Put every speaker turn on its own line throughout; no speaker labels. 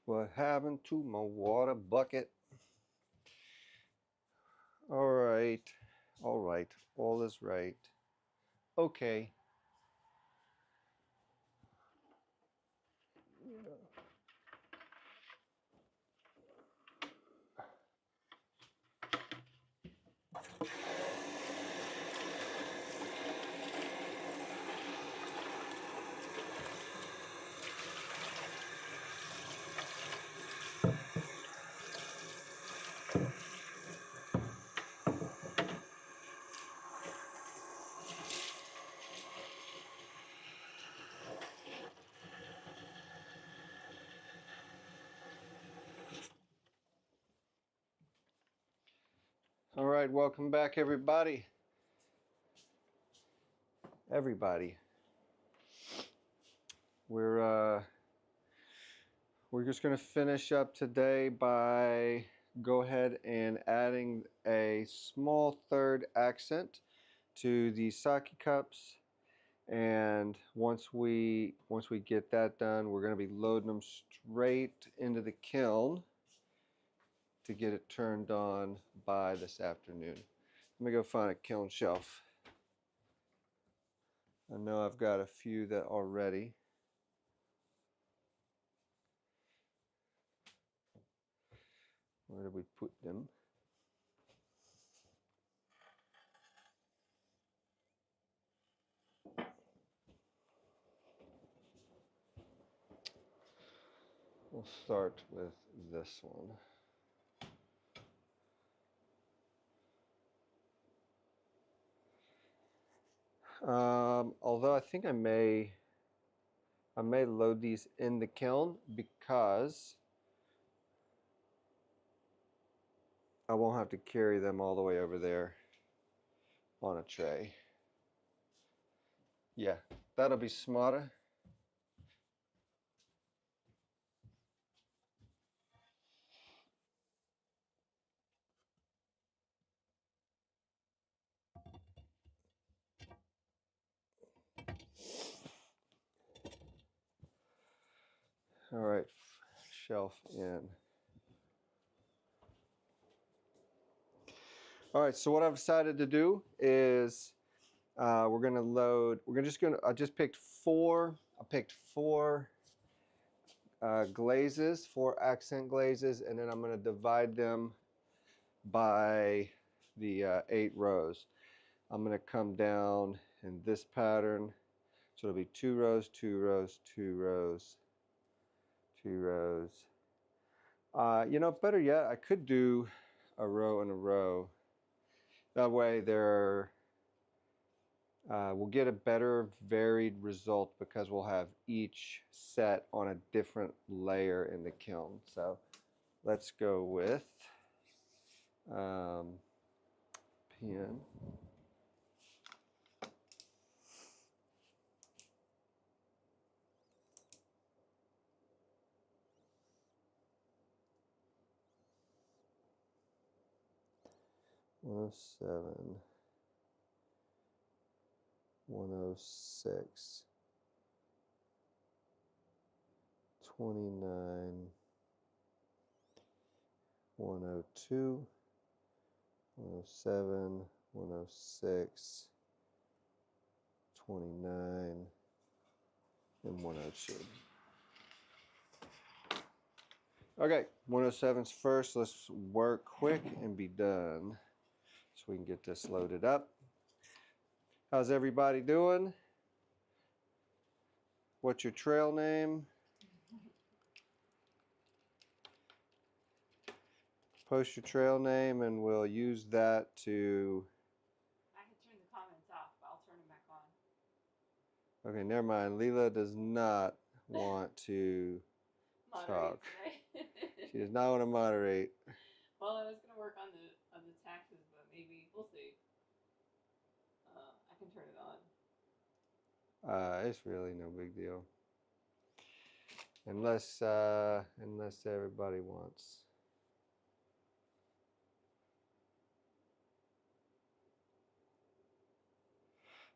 What happened to my water bucket? All right, all is right. Okay. All right, welcome back, everybody. We're just going to finish up today by go ahead and adding a small third accent to the sake cups. And once we get that done, we're going to be loading them straight into the kiln to get it turned on by this afternoon. Let me go find a kiln shelf. I know I've got a few that are ready. Where did we put them? We'll start with this one. Although I think I may load these in the kiln because I won't have to carry them all the way over there on a tray. Yeah, that'll be smarter. All right, shelf in. All right, so what I've decided to do is we're gonna load. I just picked four. I picked four glazes, 4 accent glazes, and then I'm gonna divide them by the 8 rows. I'm gonna come down in this pattern, so it'll be 2 rows, 2 rows, 2 rows, 2 rows. You know, better yet, I could do a row and a row. That way we'll get a better varied result because we'll have each set on a different layer in the kiln. So let's go with pen. $107, $106, $29, $102, $107, $106, $29, and $102. Okay, 107's first. Let's work quick and be done so we can get this loaded up. How's everybody doing? What's your trail name? Post your trail name and we'll use that to...
I can turn the comments off, but I'll turn them back on.
Okay, never mind. Leela does not want to talk. She does not want to moderate.
Well, I was gonna work on the taxes, but maybe we'll see. I can turn it on.
It's really no big deal, unless everybody wants.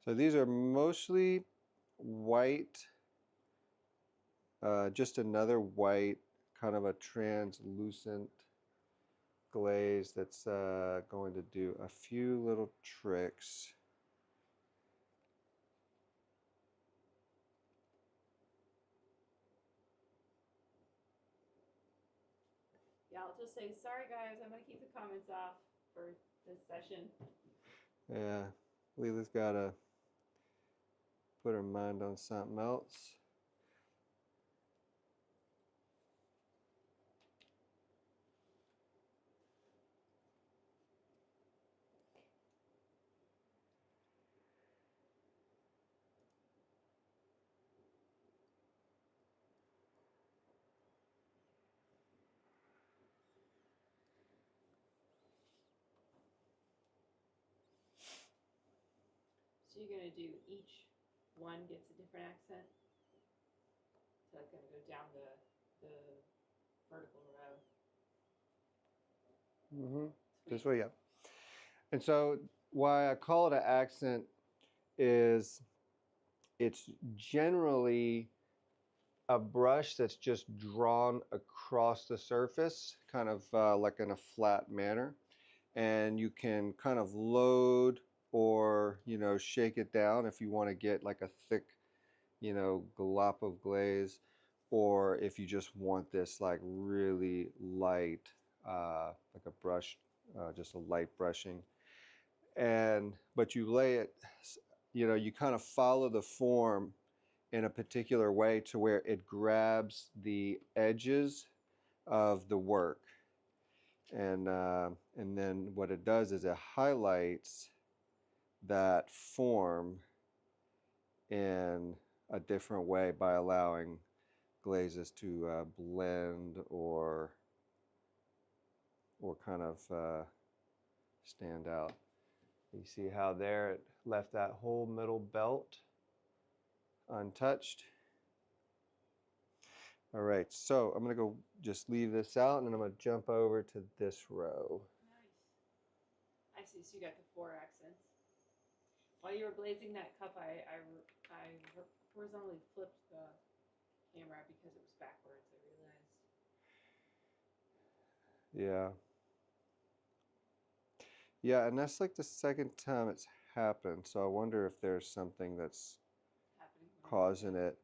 So these are mostly white, just another white kind of a translucent glaze that's going to do a few little tricks.
Yeah, I'll just say, sorry guys, I'm going to keep the comments off for this session.
Yeah, Leela's got to put her mind on something else.
So you're going to do each one gets a different accent. So I'm going to go down the vertical row.
This way, yeah. And so why I call it an accent is it's generally a brush that's just drawn across the surface, kind of like in a flat manner. And you can kind of load or, shake it down if you want to get like a thick, glop of glaze, or if you just want this like really light, like a brush, just a light brushing. But you lay it, you kind of follow the form in a particular way to where it grabs the edges of the work. And then what it does is it highlights that form in a different way by allowing glazes to blend or kind of stand out. You see how there it left that whole middle belt untouched. All right, so I'm gonna go just leave this out and then I'm gonna jump over to this row.
Nice. I see, so you got the 4 accents. While you were glazing that cup, I horizontally flipped the camera because it was backwards, I realized.
Yeah. Yeah, and that's like the second time it's happened, so I wonder if there's something that's causing it.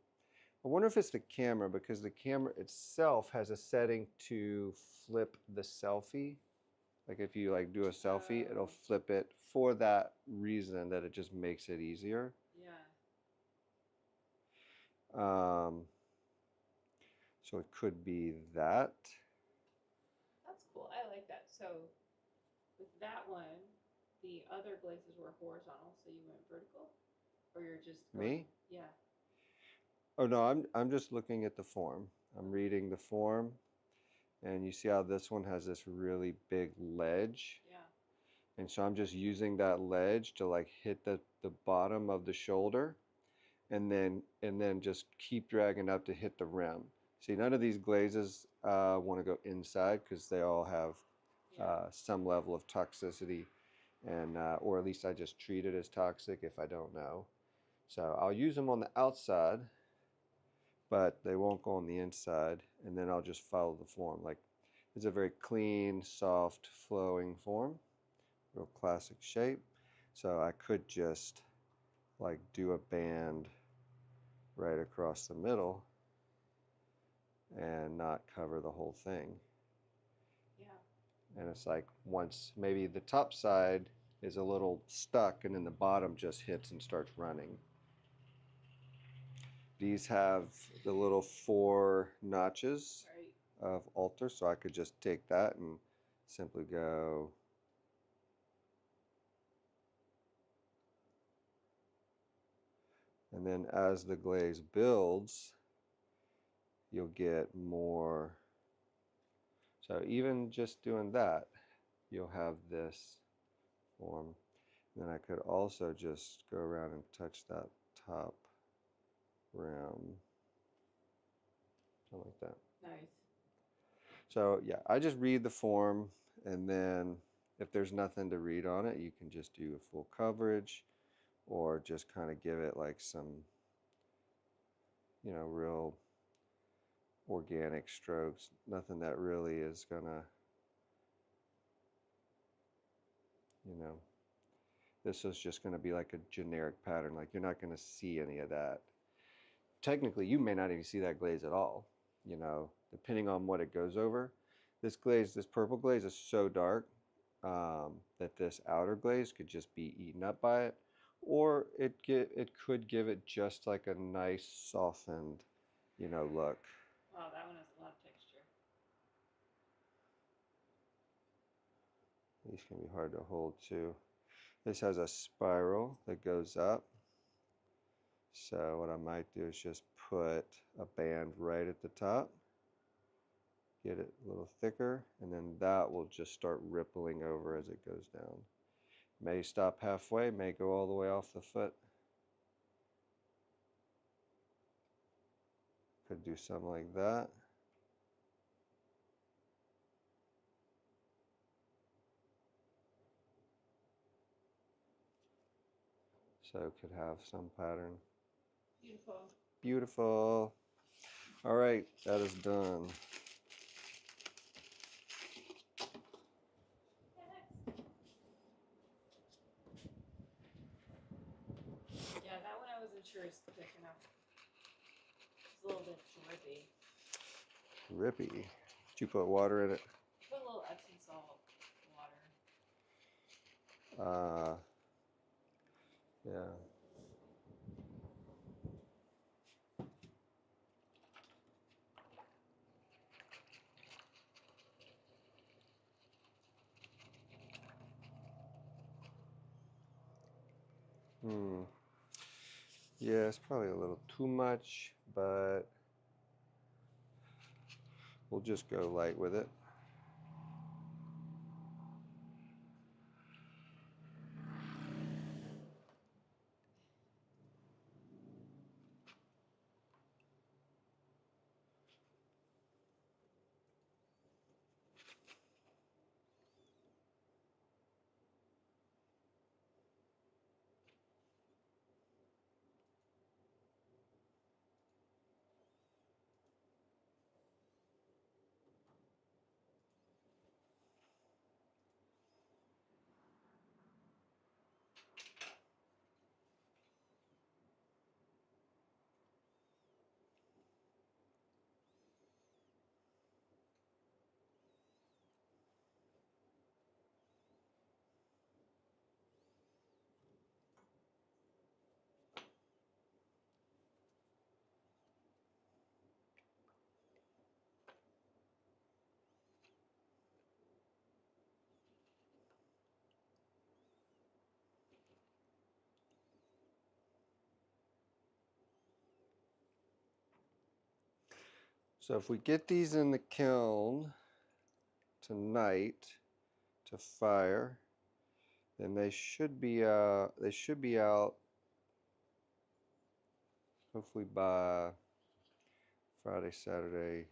I wonder if it's the camera, because the camera itself has a setting to flip the selfie. Like if you like do a selfie, it'll flip it for that reason, that it just makes it easier.
Yeah.
So it could be that.
That's cool. I like that. So with that one, the other glazes were horizontal, so you went vertical, or you're just going,
Me?
Yeah.
Oh no, I'm just looking at the form. I'm reading the form, and you see how this one has this really big ledge.
Yeah.
And so I'm just using that ledge to like hit the bottom of the shoulder, and then just keep dragging up to hit the rim. See, none of these glazes want to go inside because they all have some level of toxicity, and or at least I just treat it as toxic if I don't know. So I'll use them on the outside, but they won't go on the inside, and then I'll just follow the form. Like, it's a very clean, soft, flowing form, real classic shape. So I could just like do a band right across the middle and not cover the whole thing.
Yeah.
And it's like, once maybe the top side is a little stuck and then the bottom just hits and starts running. These have the little 4 notches of alter, so I could just take that and simply go and then as the glaze builds, you'll get more. So even just doing that, you'll have this form. And then I could also just go around and touch that top rim, something like that.
Nice.
So yeah, I just read the form, and then if there's nothing to read on it, you can just do a full coverage, or just kind of give it like some, real organic strokes, nothing that really is gonna, you know, this is just gonna be like a generic pattern. Like you're not gonna see any of that. Technically, you may not even see that glaze at all, you know, depending on what it goes over. This glaze, this purple glaze is so dark that this outer glaze could just be eaten up by it, or it could give it just like a nice softened, you know, look.
Wow, that one has a lot of texture.
These can be hard to hold too. This has a spiral that goes up. So what I might do is just put a band right at the top, get it a little thicker, and then that will just start rippling over as it goes down. May stop halfway, may go all the way off the foot. Could do something like that. So it could have some pattern.
Beautiful.
Beautiful. All right, that is done.
Yeah, that one I wasn't sure is thick enough. It's a little bit drippy.
Rippy. Did you put water in it?
Put a little Epsom salt water.
Yeah. Yeah, it's probably a little too much, but we'll just go light with it. So if we get these in the kiln tonight to fire, then they should be out hopefully by Friday, Saturday,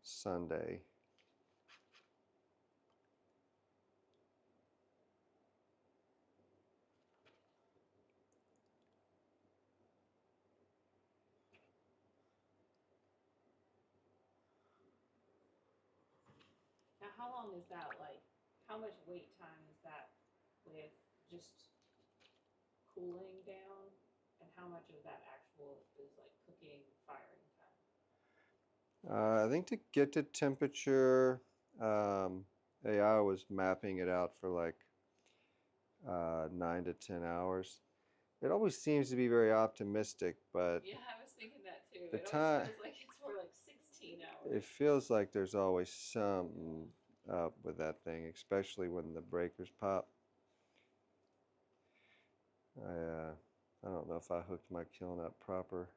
Sunday.
Now, how long is that like? How much wait time is that with just cooling down? And how much of that actual is like cooking, firing time?
I think to get to temperature, AI was mapping it out for like 9 to 10 hours. It always seems to be very optimistic, but
Yeah, I was thinking that too.
the
It
time,
always feels like it's more like 16 hours.
it feels like there's always something up with that thing, especially when the breakers pop. I don't know if I hooked my kiln up proper.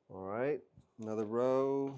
All right, another row.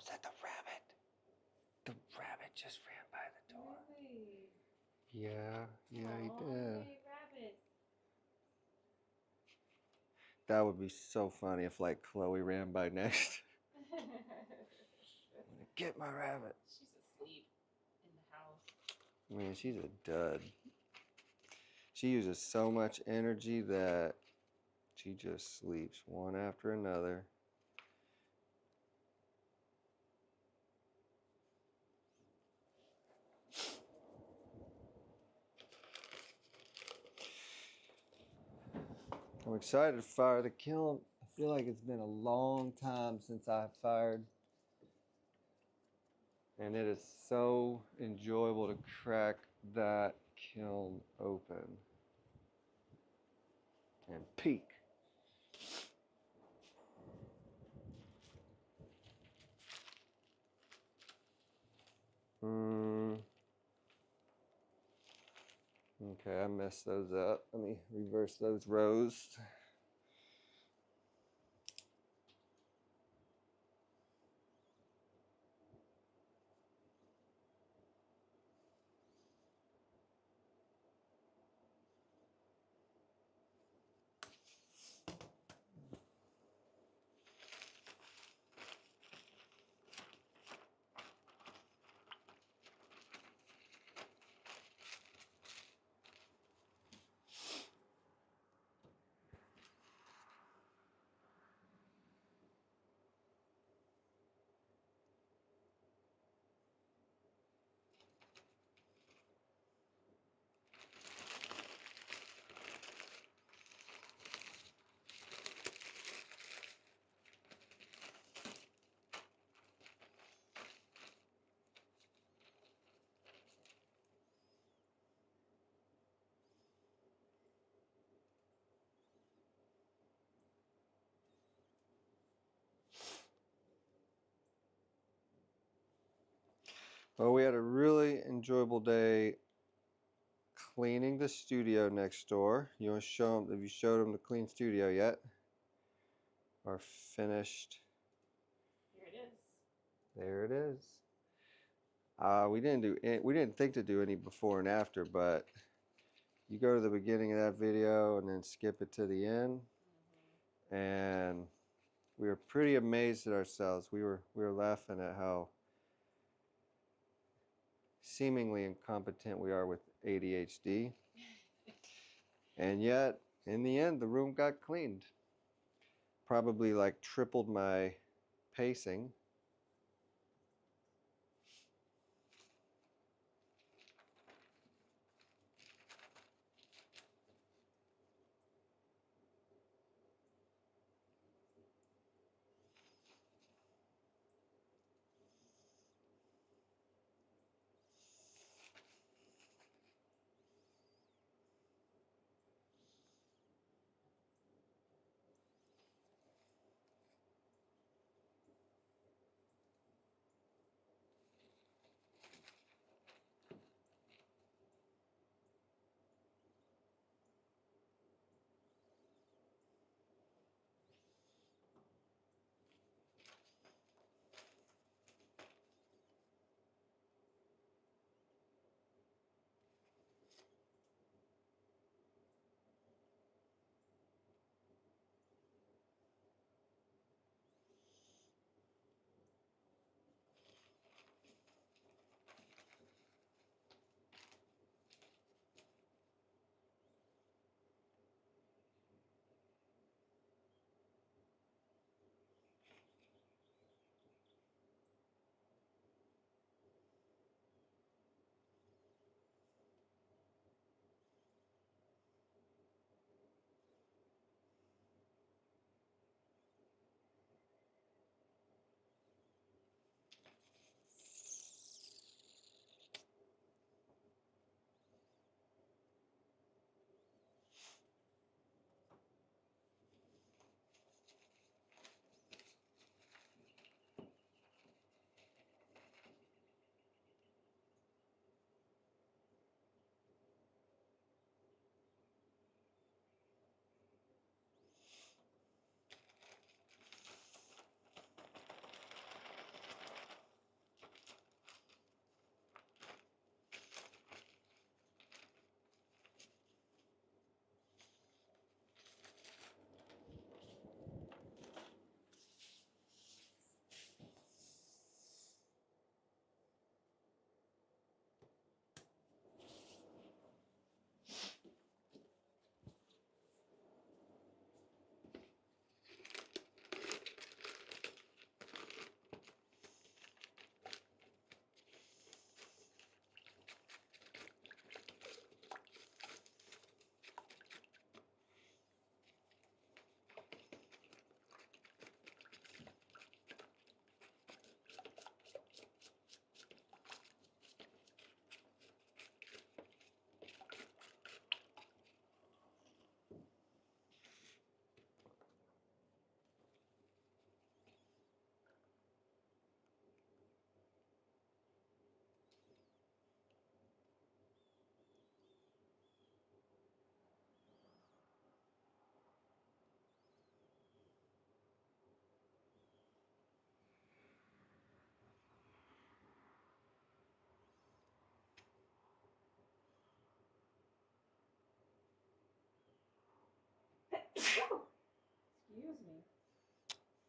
that the rabbit? The rabbit just ran by the door.
Really?
Yeah, he
Aw,
did.
hey, rabbit.
That would be so funny if like Chloe ran by next. Get my rabbit.
She's asleep in the house.
Man, she's a dud. She uses so much energy that she just sleeps one after another. I'm excited to fire the kiln. I feel like it's been a long time since I've fired. And it is so enjoyable to crack that kiln open and peek. Okay, I messed those up. Let me reverse those rows. Well, we had a really enjoyable day cleaning the studio next door. You want to show them, have you showed them the clean studio yet? Our finished.
Here it is.
There it is. We didn't think to do any before and after, but you go to the beginning of that video and then skip it to the end, and we were pretty amazed at ourselves. We were laughing at how seemingly incompetent we are with ADHD. And yet, in the end, the room got cleaned. Probably like tripled my pacing.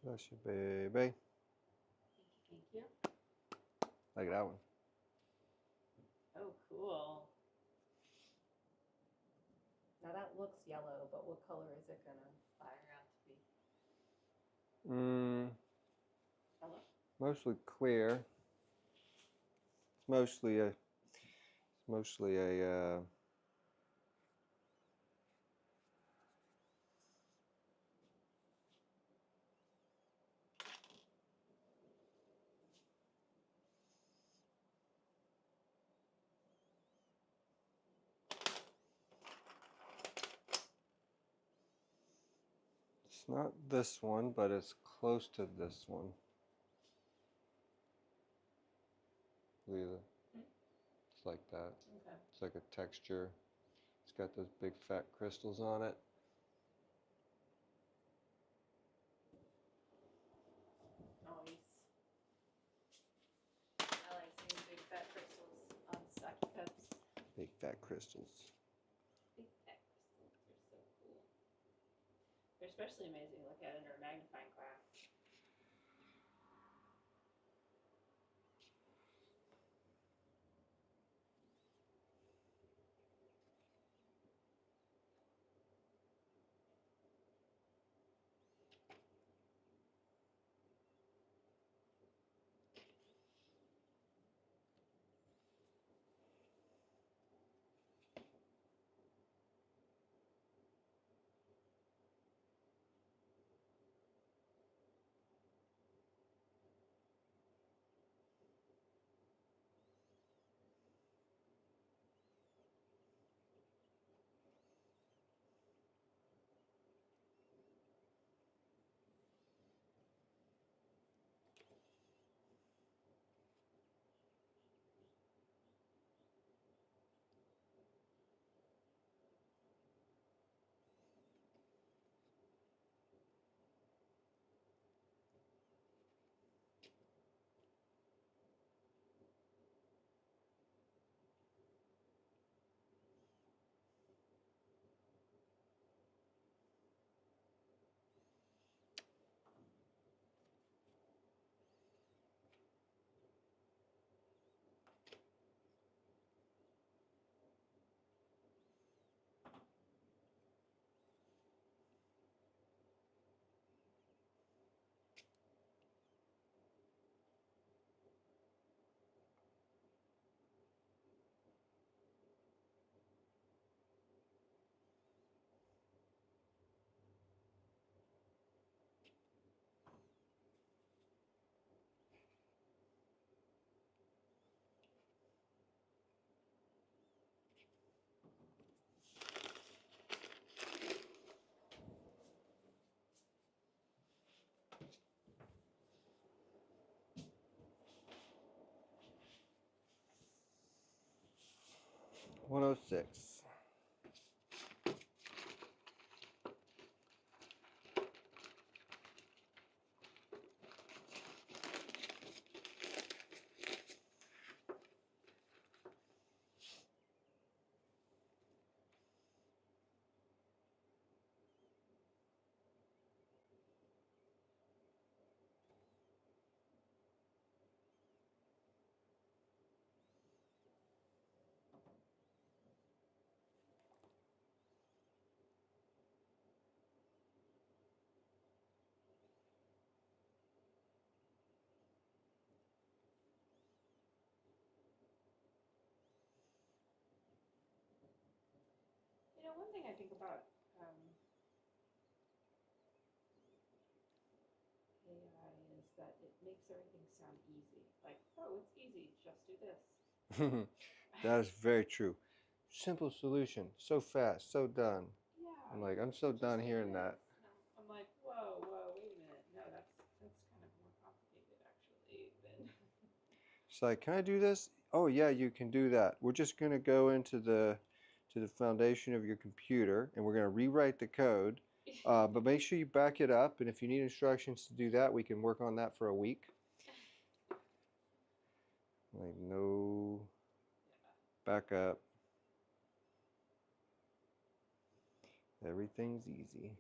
Bless you, baby.
Thank you.
Look at that one.
Oh, cool. Now that looks yellow, but what color is it gonna fire out to be? Yellow?
Mostly clear. It's mostly a it's not this one, but it's close to this one. Look at it. It's like that.
Okay.
It's like a texture. It's got those big fat crystals on it.
Nice. I like seeing big fat crystals on stocky cups.
Big fat crystals.
Big fat crystals are so cool. They're especially amazing to look at under a magnifying glass.
$106.
You know, one thing I think about AI is that it makes everything sound easy. Like, oh, it's easy, just do this.
That is very true. Simple solution. So fast. So done.
Yeah.
I'm like, I'm so
just
done
do
hearing
this.
that.
I'm like, whoa, wait a minute. No, that's kind of more complicated actually than.
It's like, can I do this? Oh yeah, you can do that. We're just gonna go into the foundation of your computer and we're gonna rewrite the code. But make sure you back it up, and if you need instructions to do that, we can work on that for a week. Like, no, back up. Everything's easy.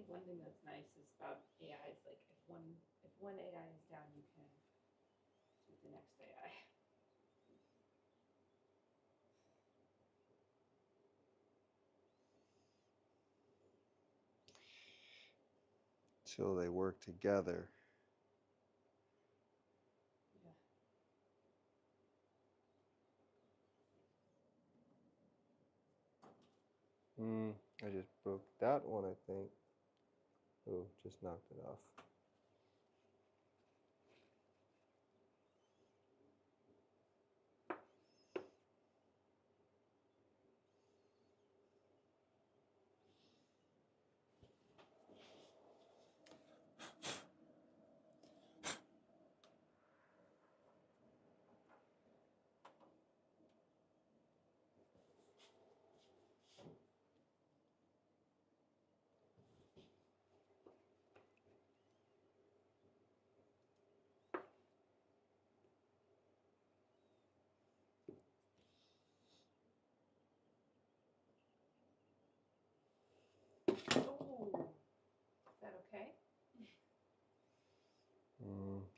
one thing that's nice is about AI is like if one AI is down, you can do the next AI.
Till they work together. I just broke that one, I think. Oh, just knocked it off.
Oh, is that okay?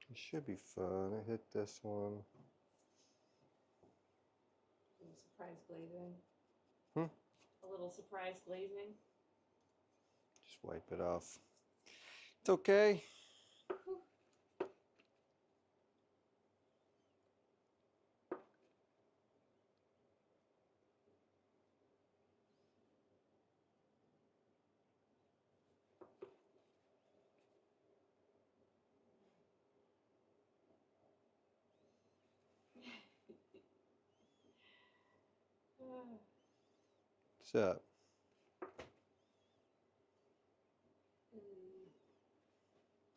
It should be fun. I hit this one.
A little surprise glazing.
Hmm?
A little surprise glazing.
Just wipe it off. It's okay. What's up?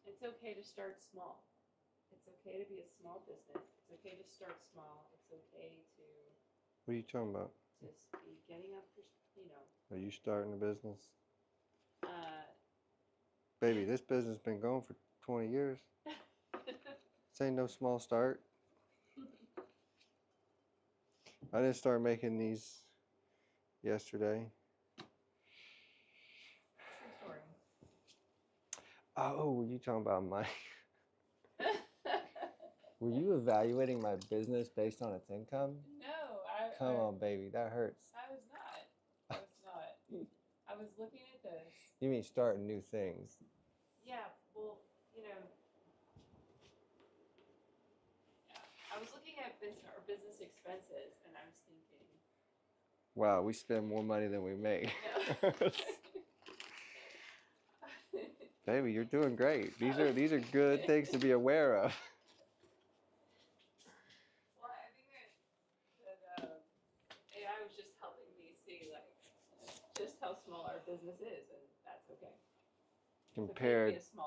It's okay to start small. It's okay to be a small business. It's okay to start small. It's okay to
What are you talking about?
just be getting up,
Are you starting a business?
Uh,
Baby, this business been going for 20 years. This ain't no small start. I didn't start making these yesterday.
True story.
Oh, were you talking about my... Were you evaluating my business based on its income?
No,
Come on, baby, that hurts.
I was not. I was not. I was looking at this.
You mean starting new things?
Yeah, well, yeah. I was looking at business expenses, and I was thinking,
Wow, we spend more money than we make.
no.
Baby, you're doing great. These are good things to be aware of.
Well, I think that AI was just helping me see like just how small our business is, and that's okay.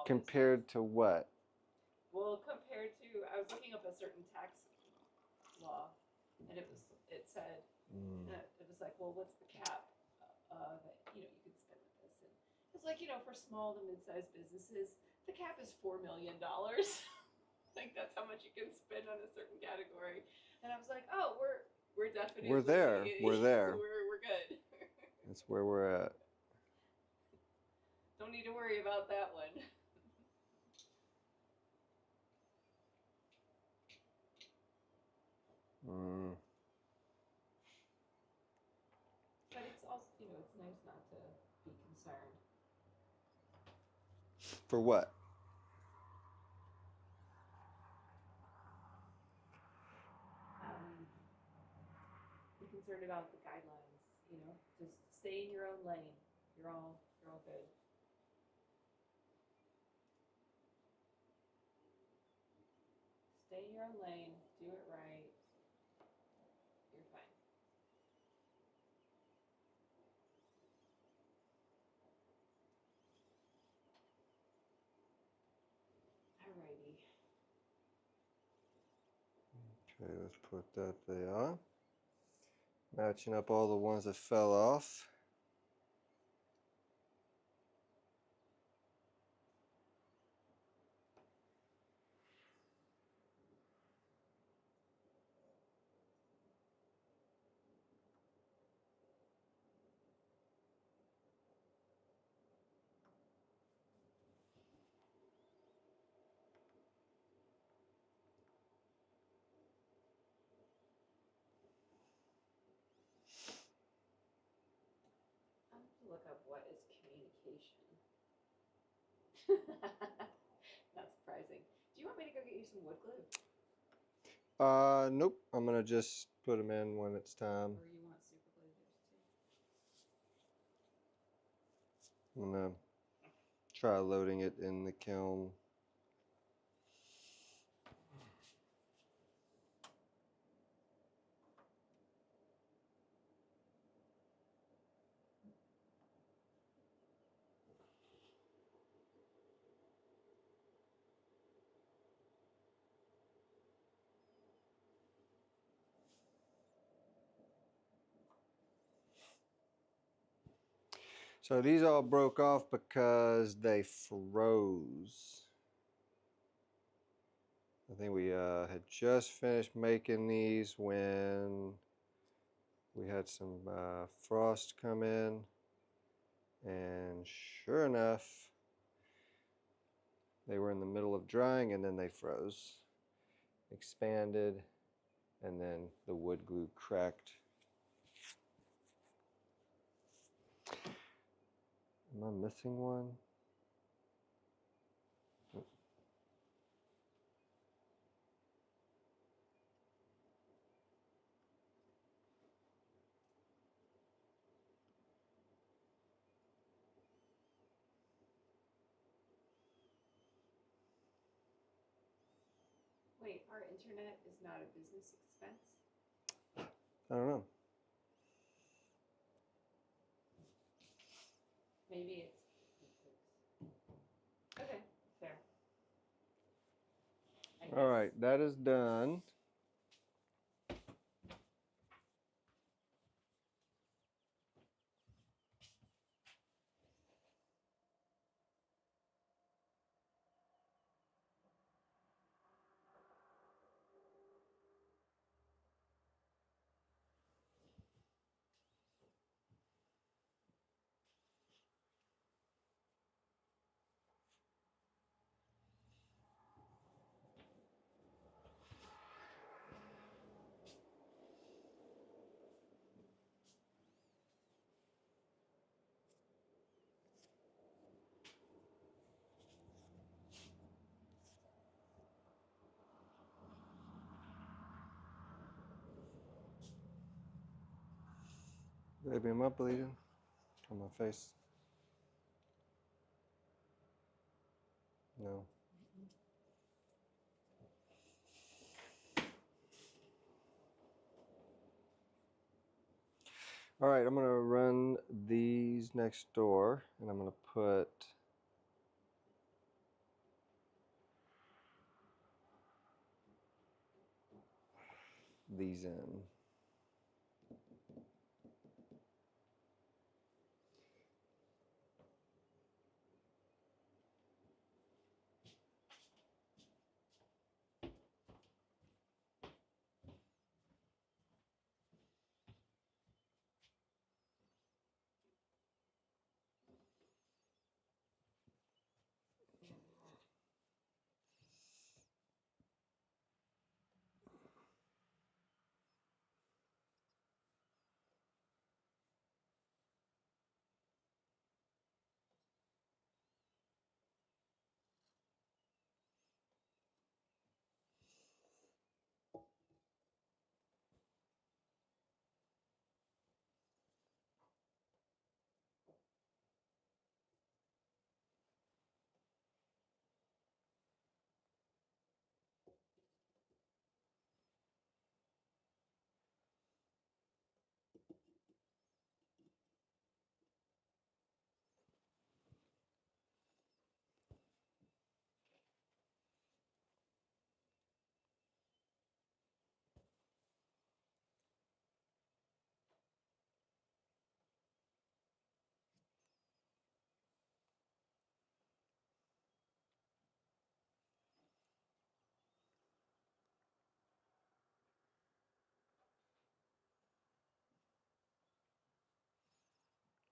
Compared to what?
Well, compared to, I was looking up a certain tax law, and it said, it was like, well, what's the cap that you can spend with this? And it's like, for small to mid-sized businesses, the cap is $4 million. Like that's how much you can spend on a certain category. And I was like, oh, we're definitely
we're there. We're there.
we're good.
That's where we're at.
Don't need to worry about that one. But it's also, it's nice not to be concerned.
For what?
Be concerned about the guidelines, just stay in your own lane. You're all good. Stay in your own lane, do it right. You're fine. Alrighty.
Okay, let's put that there. Matching up all the ones that fell off.
Look up what is communication. Not surprising. Do you want me to go get you some wood glue?
Nope. I'm gonna just put them in when it's time.
Or you want super glue yours too?
I'm gonna try loading it in the kiln. So these all broke off because they froze. I think we had just finished making these when we had some frost come in, and sure enough, they were in the middle of drying and then they froze, expanded, and then the wood glue cracked. Am I missing one?
Wait, our internet is not a business expense?
I don't know.
Maybe it's. Okay, fair.
All right, that is done. Baby, am I bleeding on my face? No. All right, I'm gonna run these next door, and I'm gonna put these in.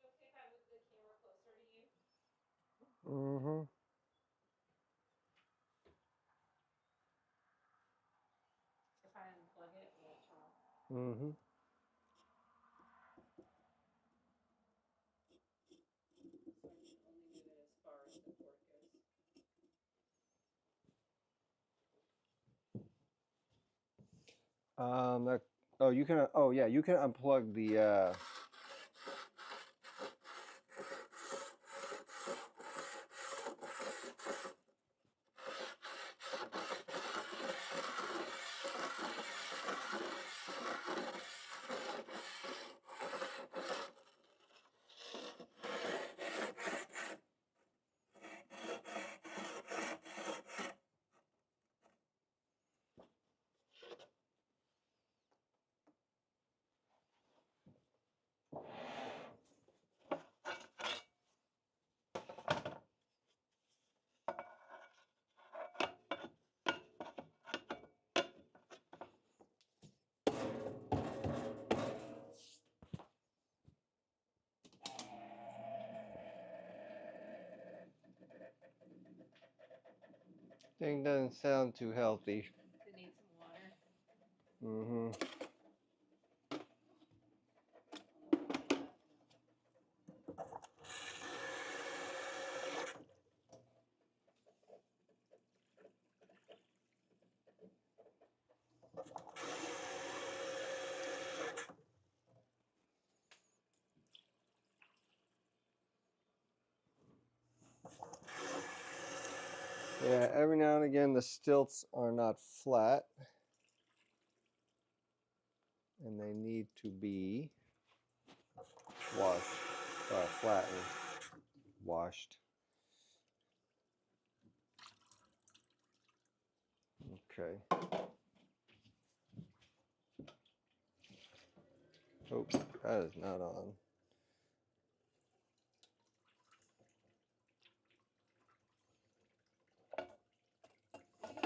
Okay if I move the camera closer to you?
Mm-hmm.
If I unplug it, will it turn off?
Mm-hmm. That. Oh, you can. Oh, yeah, you can unplug the. Thing doesn't sound too healthy.
Does it need some water?
Mm-hmm. Yeah, every now and again the stilts are not flat. And they need to be washed, flattened, washed. Okay. Oh, that is not on.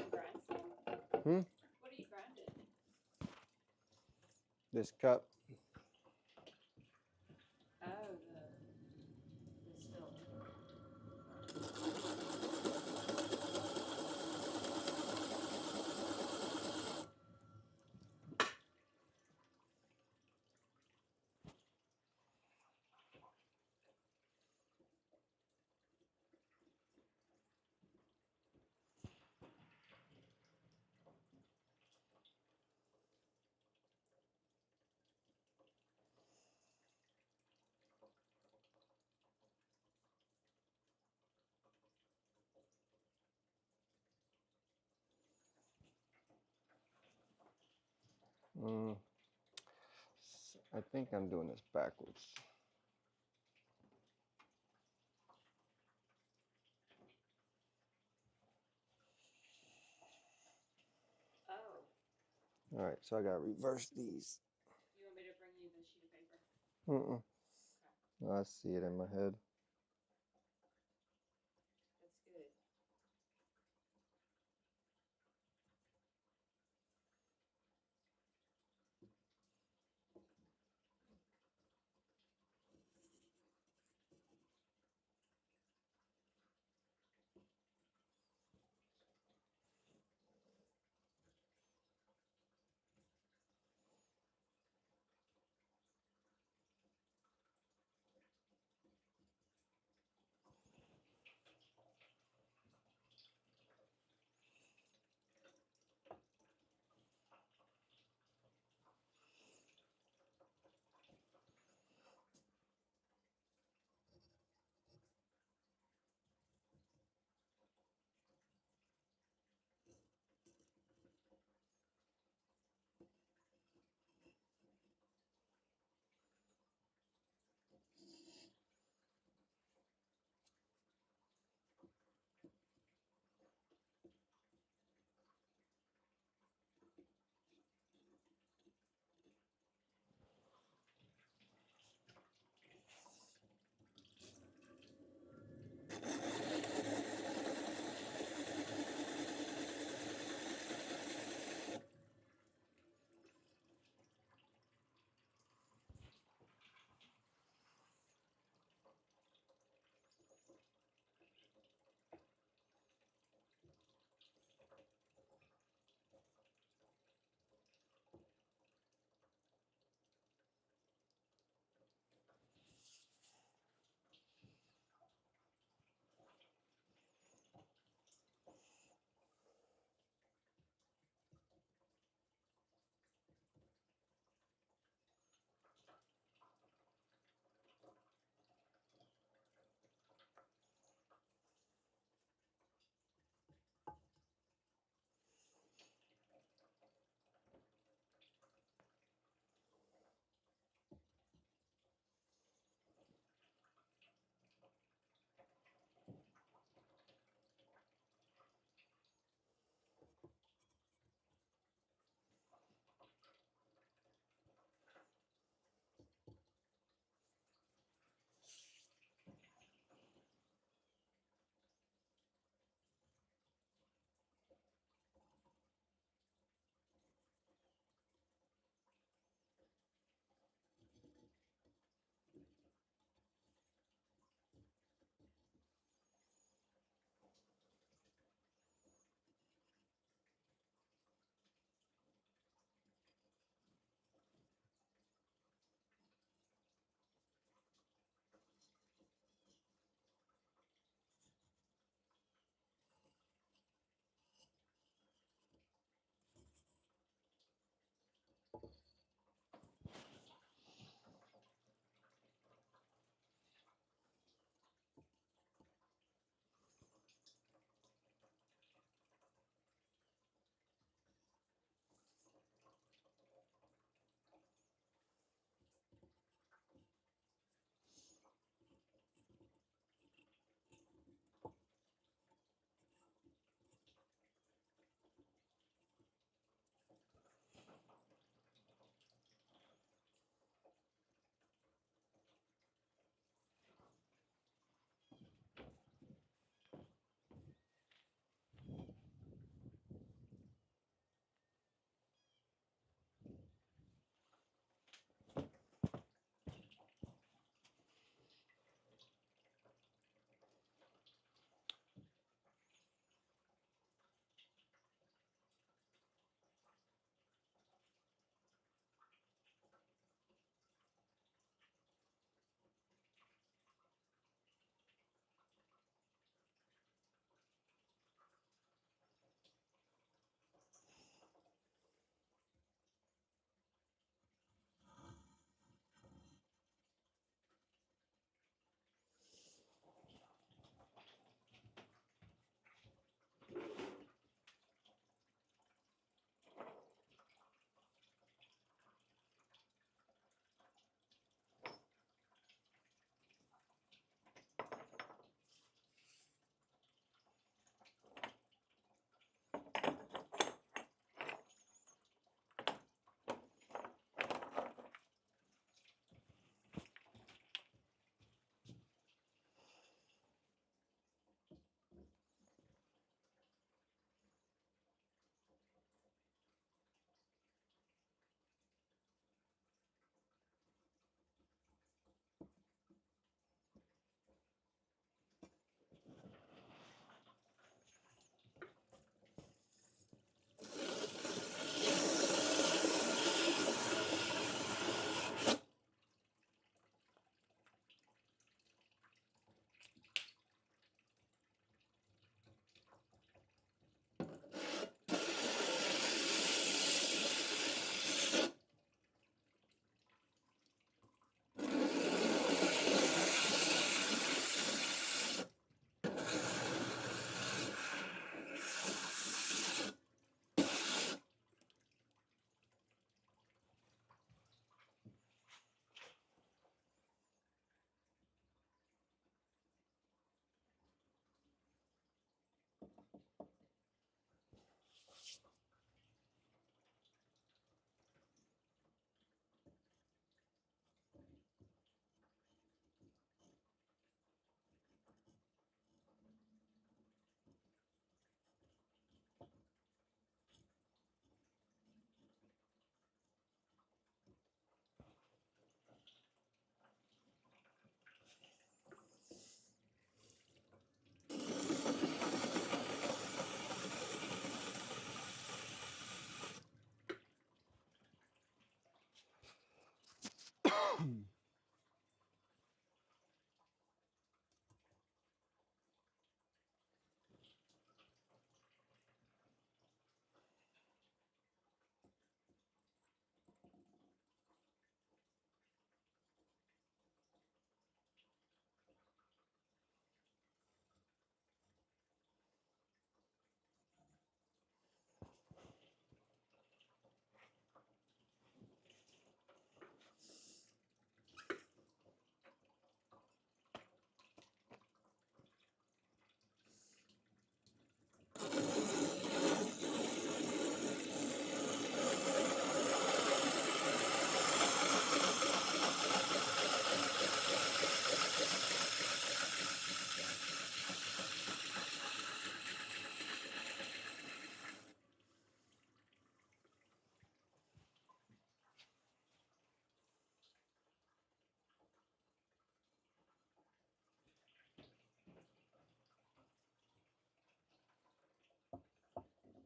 Grind some?
Hmm?
What are you grinding?
This cup.
Oh, the stilt.
Mm, I think I'm doing this backwards.
Oh,
All right, so I gotta reverse these.
you want me to bring you the sheet of paper?
Mm-mm.
Okay,
I see it in my head.
that's good.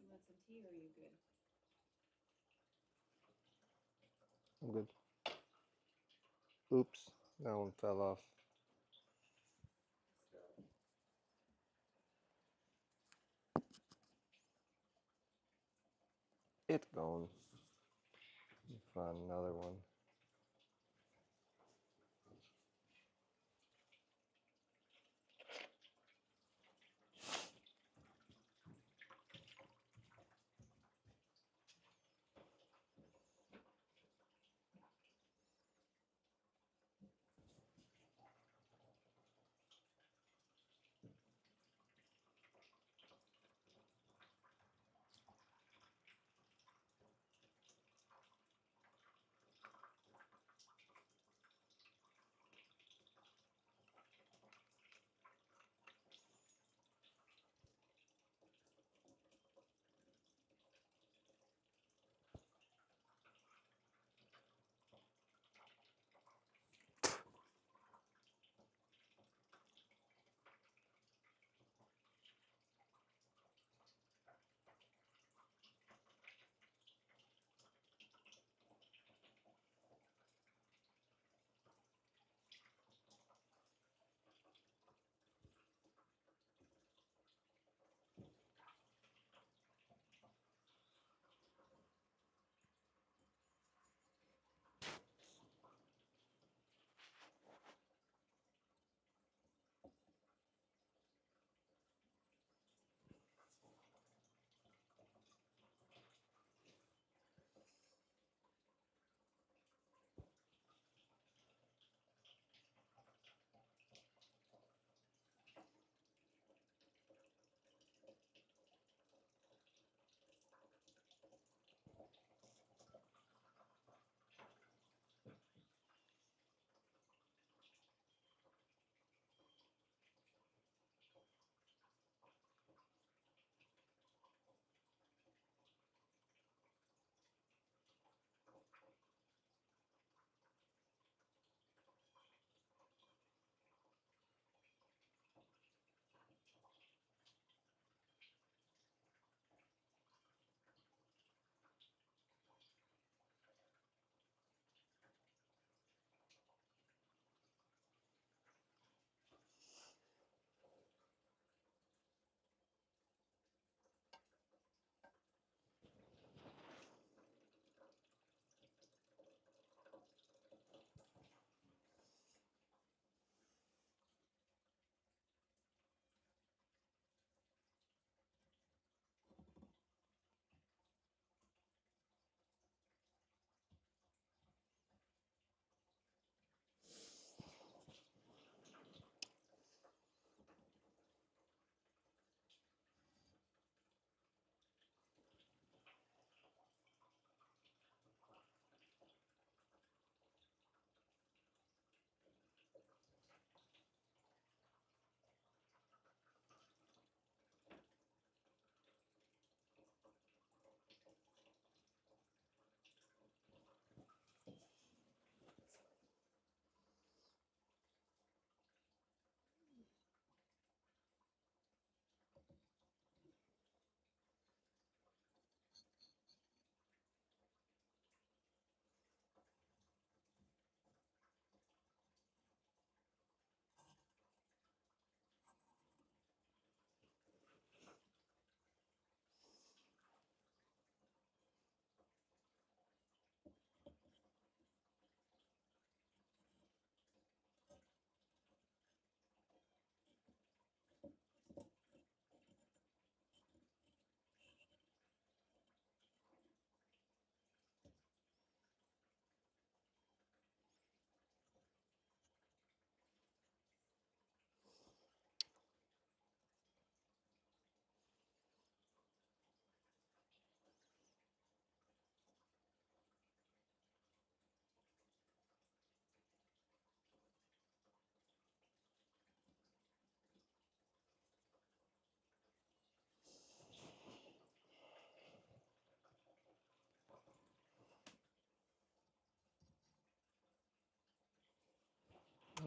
You want some tea or are you good?
I'm good. Oops, that one fell off.
Still.
It's gone. Find another one.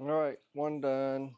All right, one done.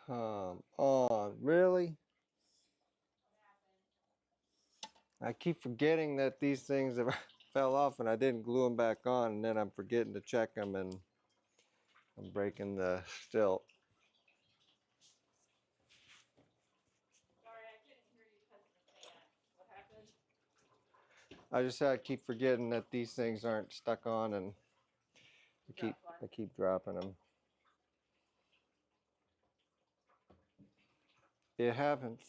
Come on, really? I keep forgetting that these things have fell off and I didn't glue them back on, and then I'm forgetting to check them and I'm breaking the stilt.
Sorry, I couldn't hear you because of the fan. What happened?
I just said I keep forgetting that these things aren't stuck on, and I keep dropping them. It happens.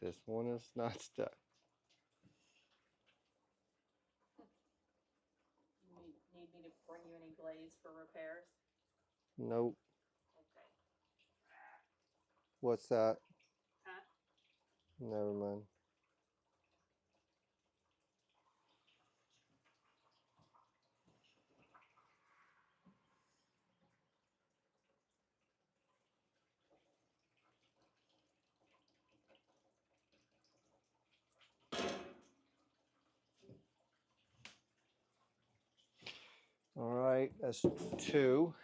This one is not stuck.
You need me to bring you any glaze for repairs?
Nope.
Okay.
What's that?
Huh?
Never mind. All right, that's 2.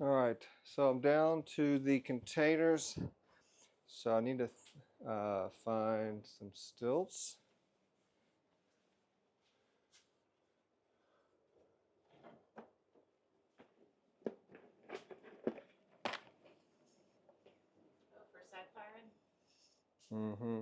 All right, so I'm down to the containers. So I need to find some stilts.
Oh, for Sidefiring?
Mm-hmm.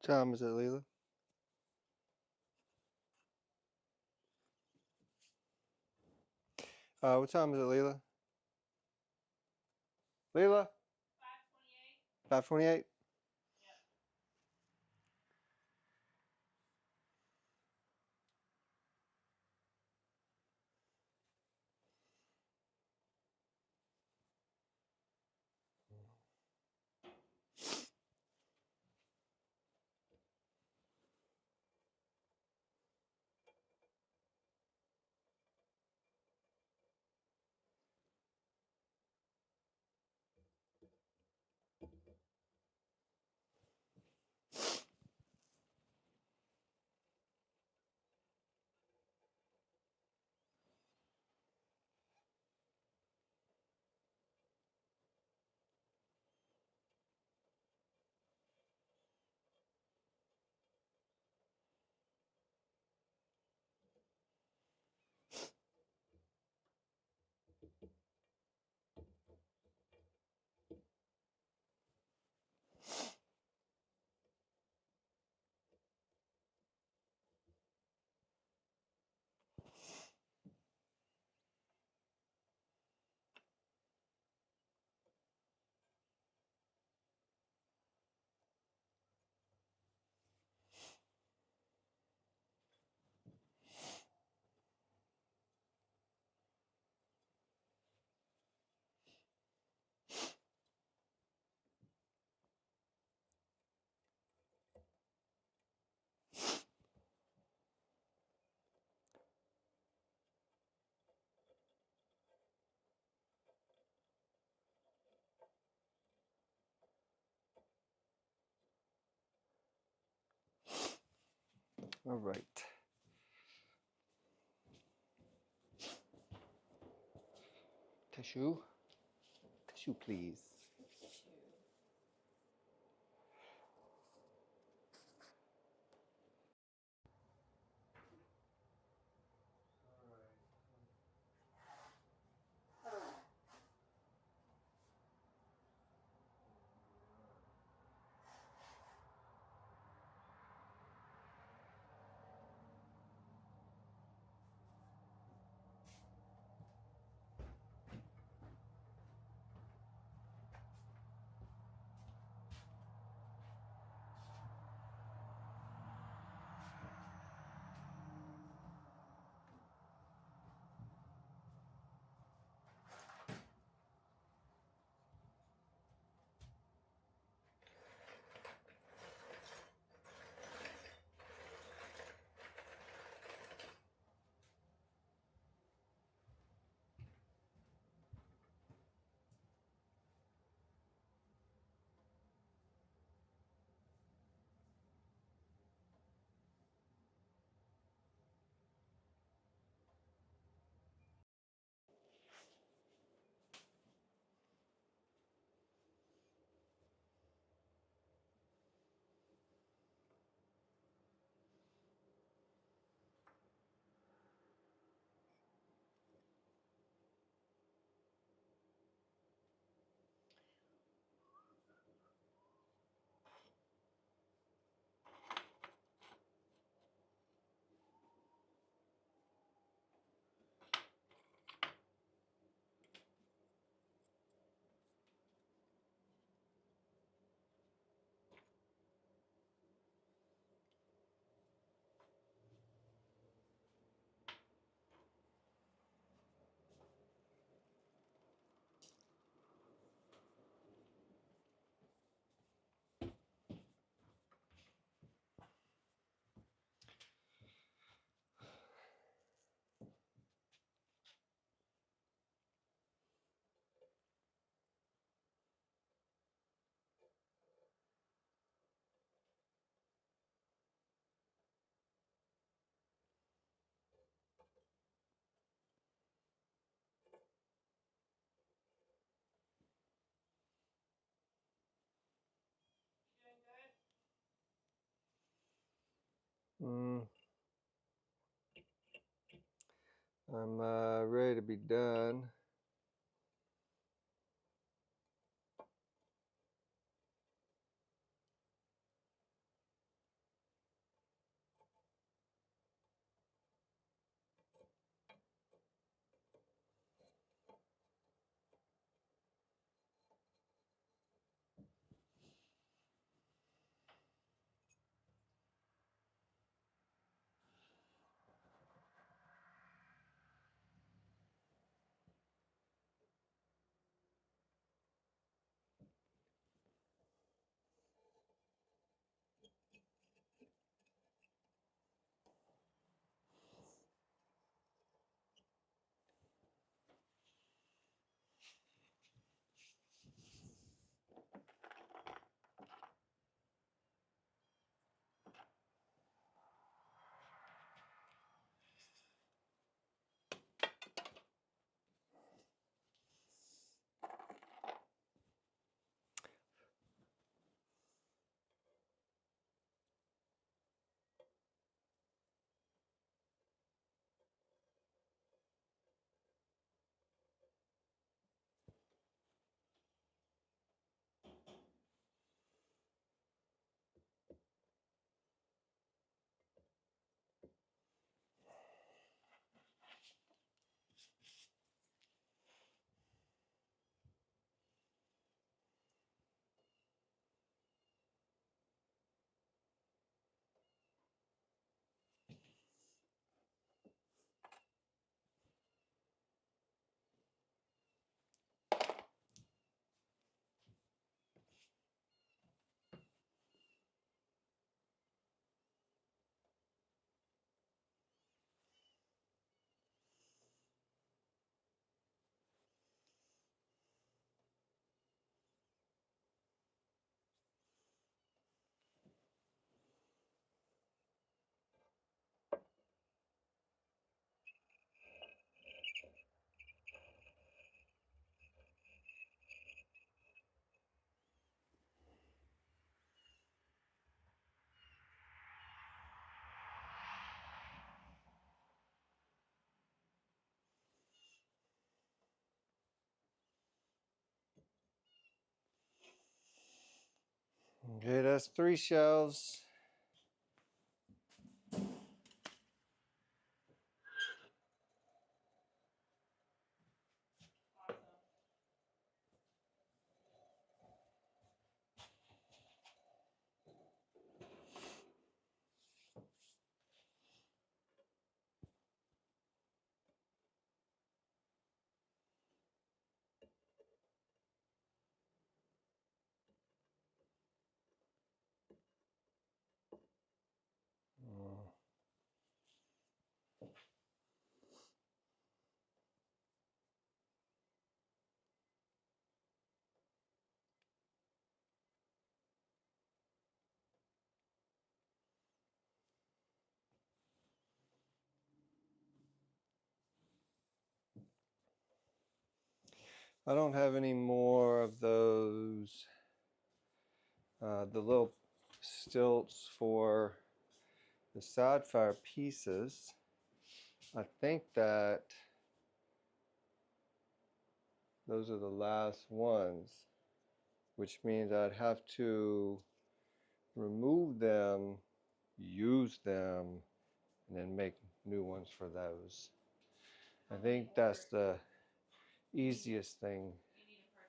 time is it, Leela? What time is it, Leela? Leela?
5:28.
5:28?
Yep.
All right. Tissue. Tissue, please.
Doing good?
I'm ready to be done. Okay, that's 3 shelves. I don't have any more of those, the little stilts for the Sidefire pieces. I think that those are the last ones, which means I'd have to remove them, use them, and then make new ones for those. I think that's the easiest thing.
You need them for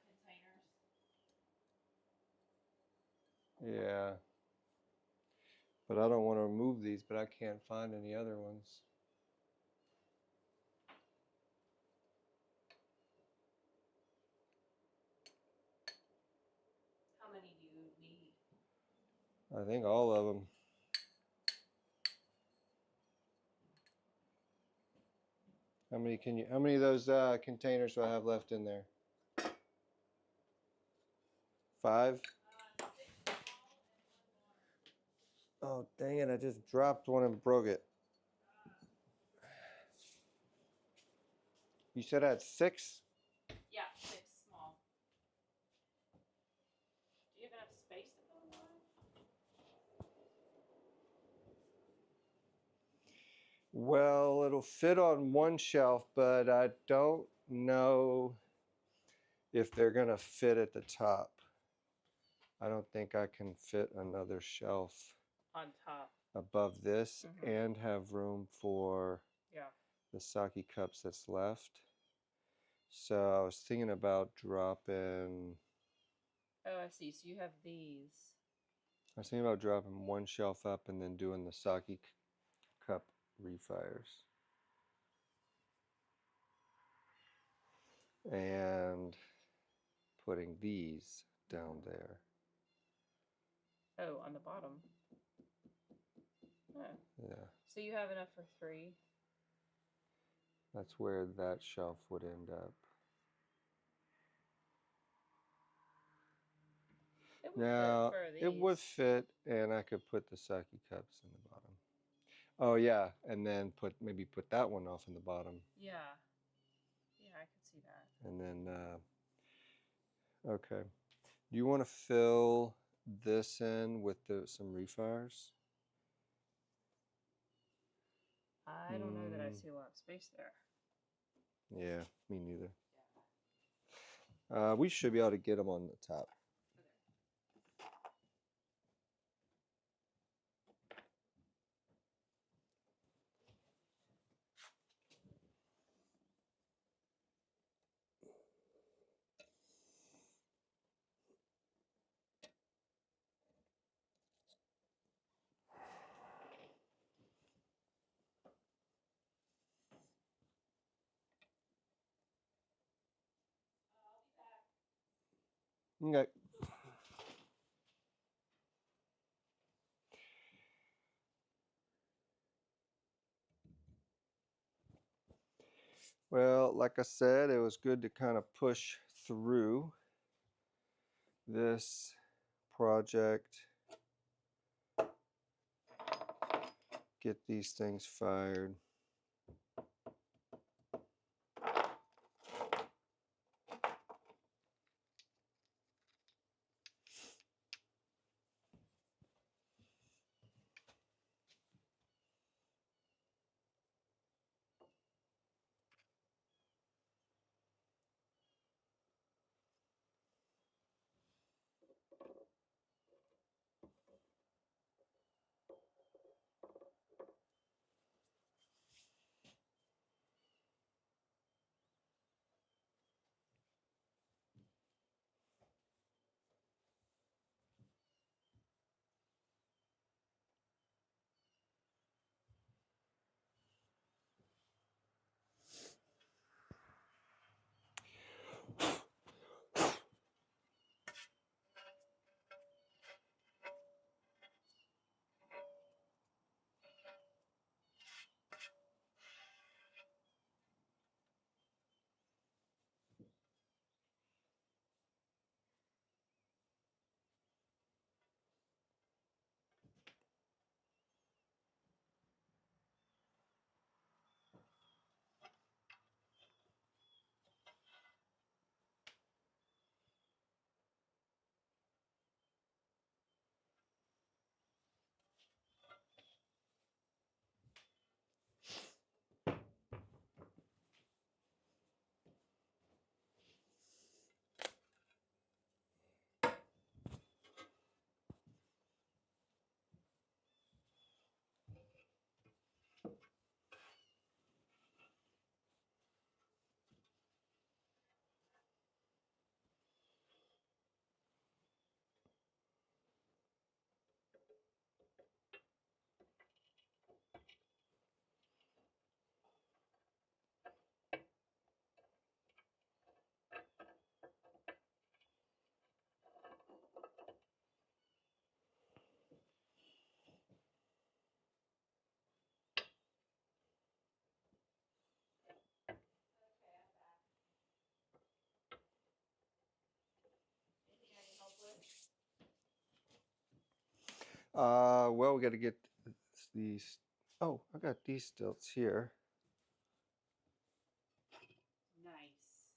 containers.
Yeah. But I don't want to remove these, but I can't find any other ones.
How many do you need?
I think all of them. How many of those containers do I have left in there? 5?
6 small and 1 large.
Oh, dang it, I just dropped one and broke it. You said I had 6?
Yeah, 6 small. Do you have enough space to put them on?
Well, it'll fit on one shelf, but I don't know if they're going to fit at the top. I don't think I can fit another shelf
On top.
above this and have room for the sake cups that's left. So I was thinking about dropping.
Oh, I see. So you have these.
I was thinking about dropping one shelf up and then doing the sake cup refires. And putting these down there.
Oh, on the bottom. Oh.
Yeah.
So you have enough for 3?
That's where that shelf would end up.
It would
Now,
fit for these.
it would fit, and I could put the sake cups in the bottom. Oh yeah, and then maybe put that one off in the bottom.
Yeah. Yeah, I could see that.
And then, okay. Do you want to fill this in with some refires?
I don't know that I see a lot of space there.
Yeah, me neither. We should be able to get them on the top. Okay. Well, like I said, it was good to kind of push through this project, get these things fired. Well, we got to get these. Oh, I got these stilts here.
Nice.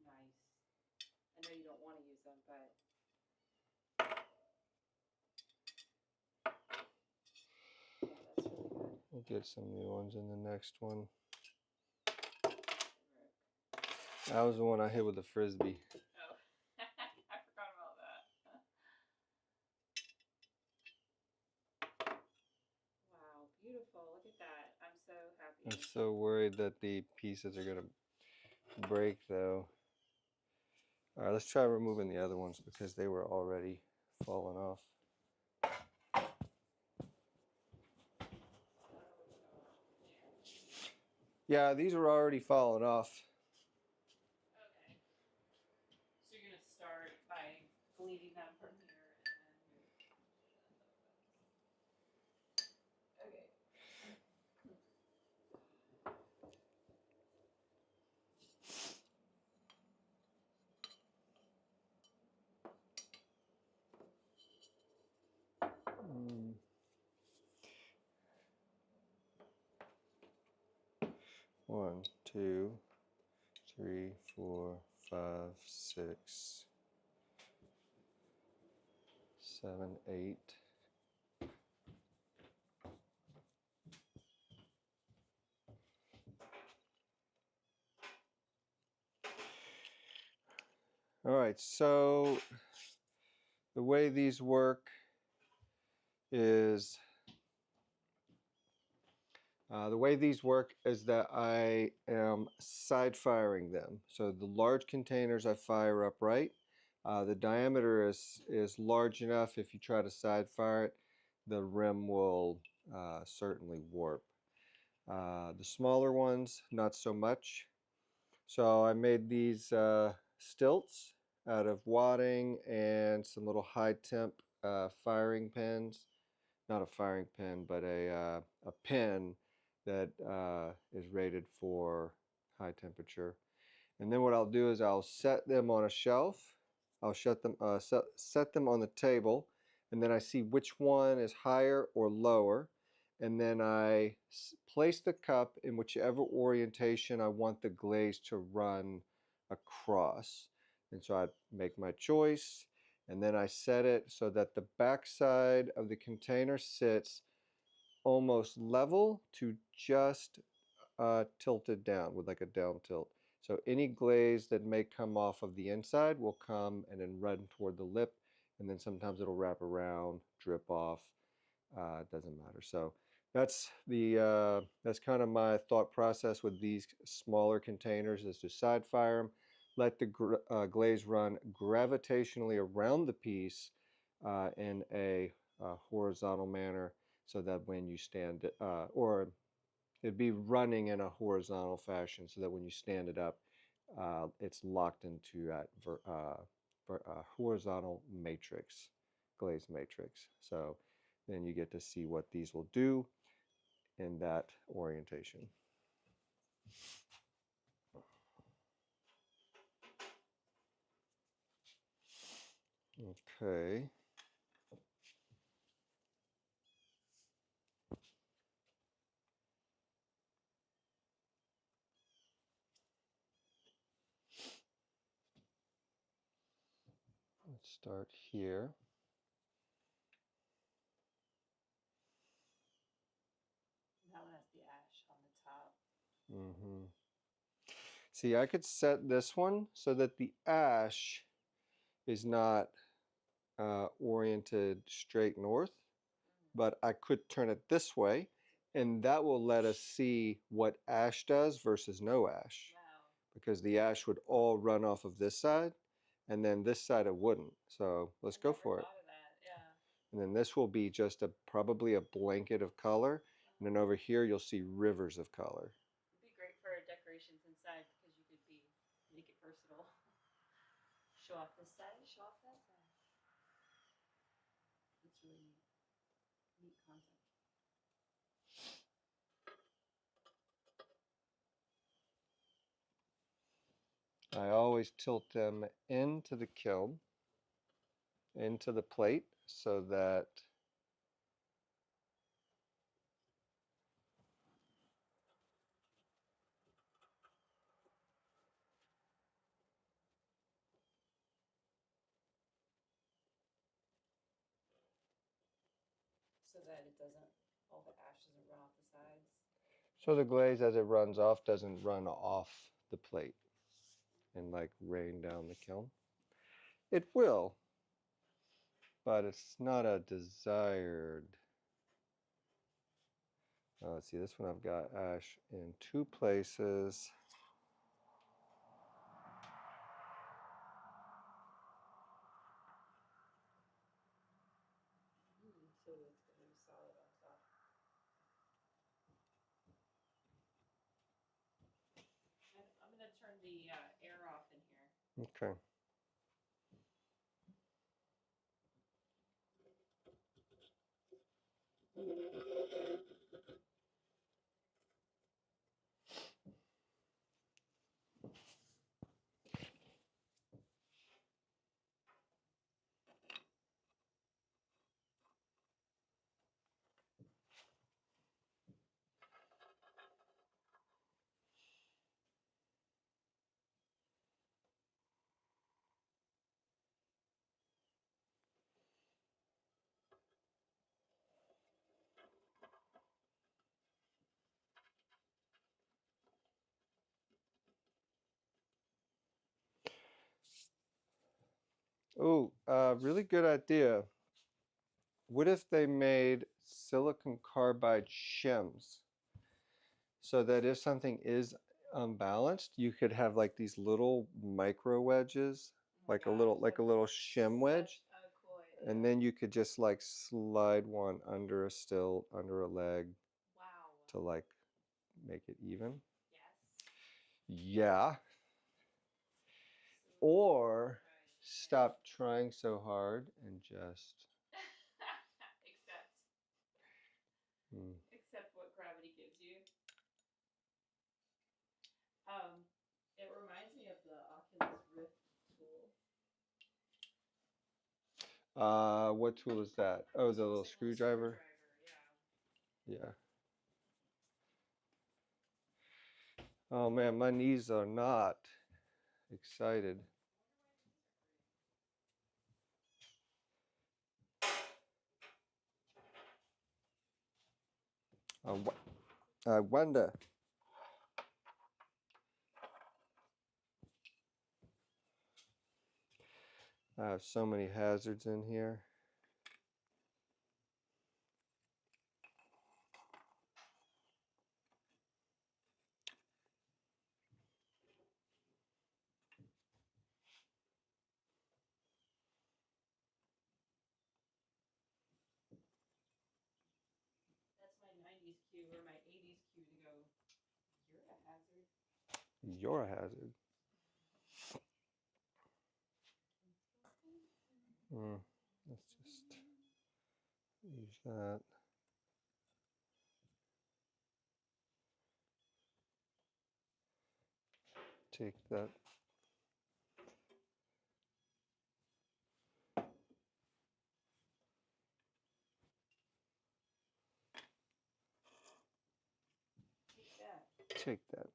Nice. I know you don't want to use them, but yeah, that's really good.
We'll get some new ones in the next one. That was the one I hit with the frisbee.
Oh, I forgot about that. Wow, beautiful. Look at that. I'm so happy.
I'm so worried that the pieces are gonna break though. All right, let's try removing the other ones because they were already falling off. Yeah, these were already falling off.
Okay. So you're gonna start by bleeding them from here and okay.
1, 2, 3, 4, 5, 6, 7, 8. All right, so the way these work is that I am side firing them. So the large containers I fire upright. The diameter is large enough. If you try to side fire it, the rim will certainly warp. The smaller ones, not so much. So I made these stilts out of wadding and some little high temp firing pins. Not a firing pin, but a pin that is rated for high temperature. And then what I'll do is I'll set them on a shelf. I'll set them on the table, and then I see which one is higher or lower. And then I place the cup in whichever orientation I want the glaze to run across. And so I make my choice, and then I set it so that the backside of the container sits almost level to just tilted down with like a down tilt. So any glaze that may come off of the inside will come and then run toward the lip, and then sometimes it'll wrap around, drip off. It doesn't matter. So that's kind of my thought process with these smaller containers, is to side fire them, let the glaze run gravitationally around the piece in a horizontal manner, so that when you stand it, or it'd be running in a horizontal fashion, so that when you stand it up, it's locked into that horizontal matrix, glaze matrix. So then you get to see what these will do in that orientation. Okay. Let's start here.
That one has the ash on the top.
Mm-hmm. See, I could set this one so that the ash is not oriented straight north, but I could turn it this way, and that will let us see what ash does versus no ash.
Wow.
Because the ash would all run off of this side, and then this side it wouldn't. So let's go for it.
Thought of that. Yeah.
And then this will be just probably a blanket of color, and then over here you'll see rivers of color.
It'd be great for decorations inside because you could make it versatile. Show off this side, show off that side. It's really neat concept.
I always tilt them into the kiln, into the plate, so that
so that it doesn't, all the ash doesn't run off the sides?
So the glaze, as it runs off, doesn't run off the plate and like rain down the kiln. It will, but it's not a desired. Let's see, this one I've got ash in 2 places.
So it's going to be solid on top. And I'm going to turn the air off in here.
Okay. Oh, really good idea. What if they made silicon carbide shims so that if something is unbalanced, you could have like these little micro wedges, like a little shim wedge,
Such a cool idea.
and then you could just like slide one under a still, under a leg
Wow.
to like make it even.
Yes.
Yeah. Or stop trying so hard and just
Accept what gravity gives you. It reminds me of the Oculus Rift tool.
What tool is that? Oh, the little screwdriver.
Yeah.
Yeah. Oh man, my knees are not excited. I wonder. I have so many hazards in here.
That's my 90s cue or my 80s cue to go, you're a hazard.
You're a hazard. Let's just use that. Take that. Take that.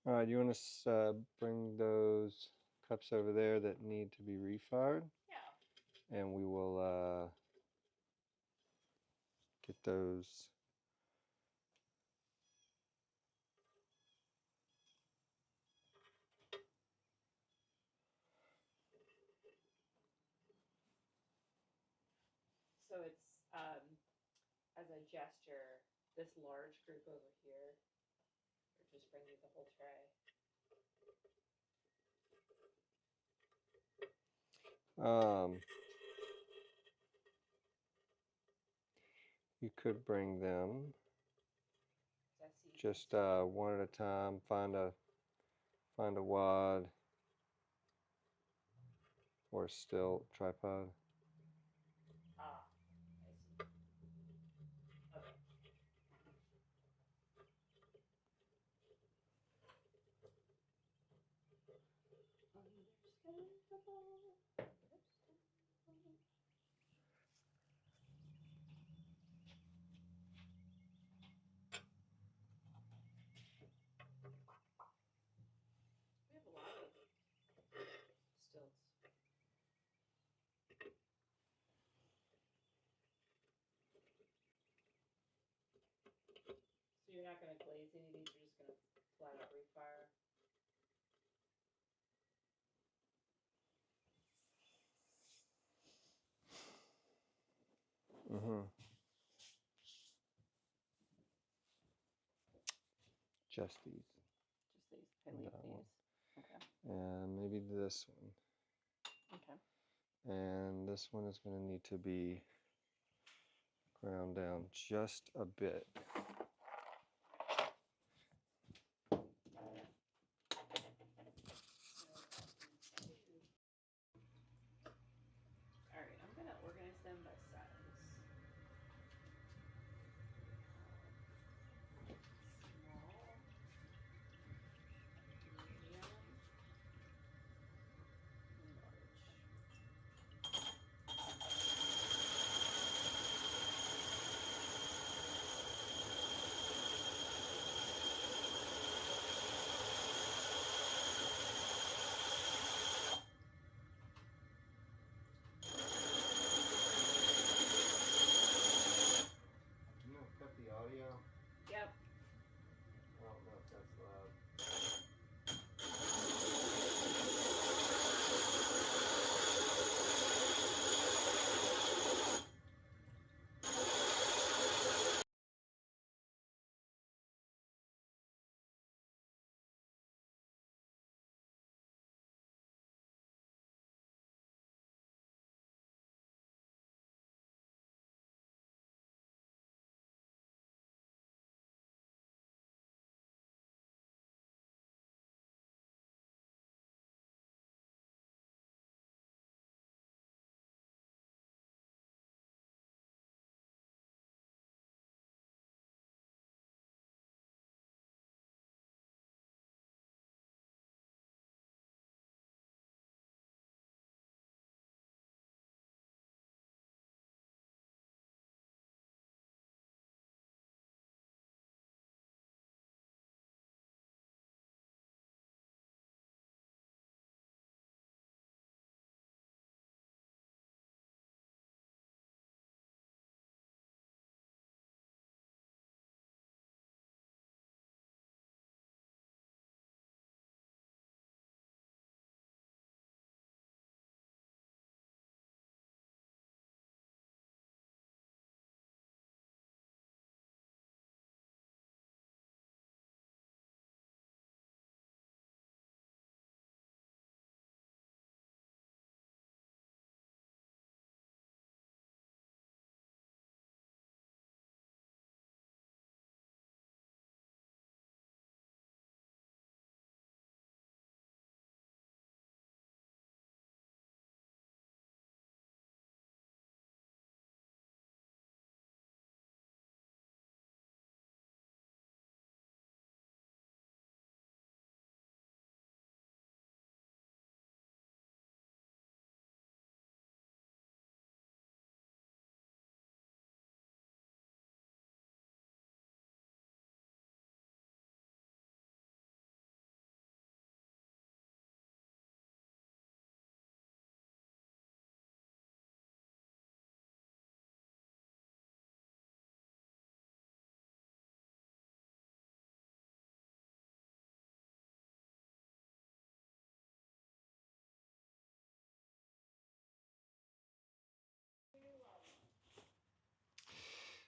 All right, you want to bring those cups over there that need to be refired?
Yeah.
And we will get those.
So it's as a gesture, this large group over here, or just bring you the whole tray.
You could bring them
I see.
just one at a time. Find a wad or a still tripod.
Ah, I see. Okay. Understandable. case any of these are just gonna flat out refire.
Mm-hmm. Just these.
Just these. Okay, leave
That
these.
one.
Okay.
And maybe this one.
Okay.
And this one is going to need to be ground down just a bit.
Alright, I'm gonna organize them by size. Small, medium, and large.
I'm going to cut the audio.
Yep.
I don't know if that's loud.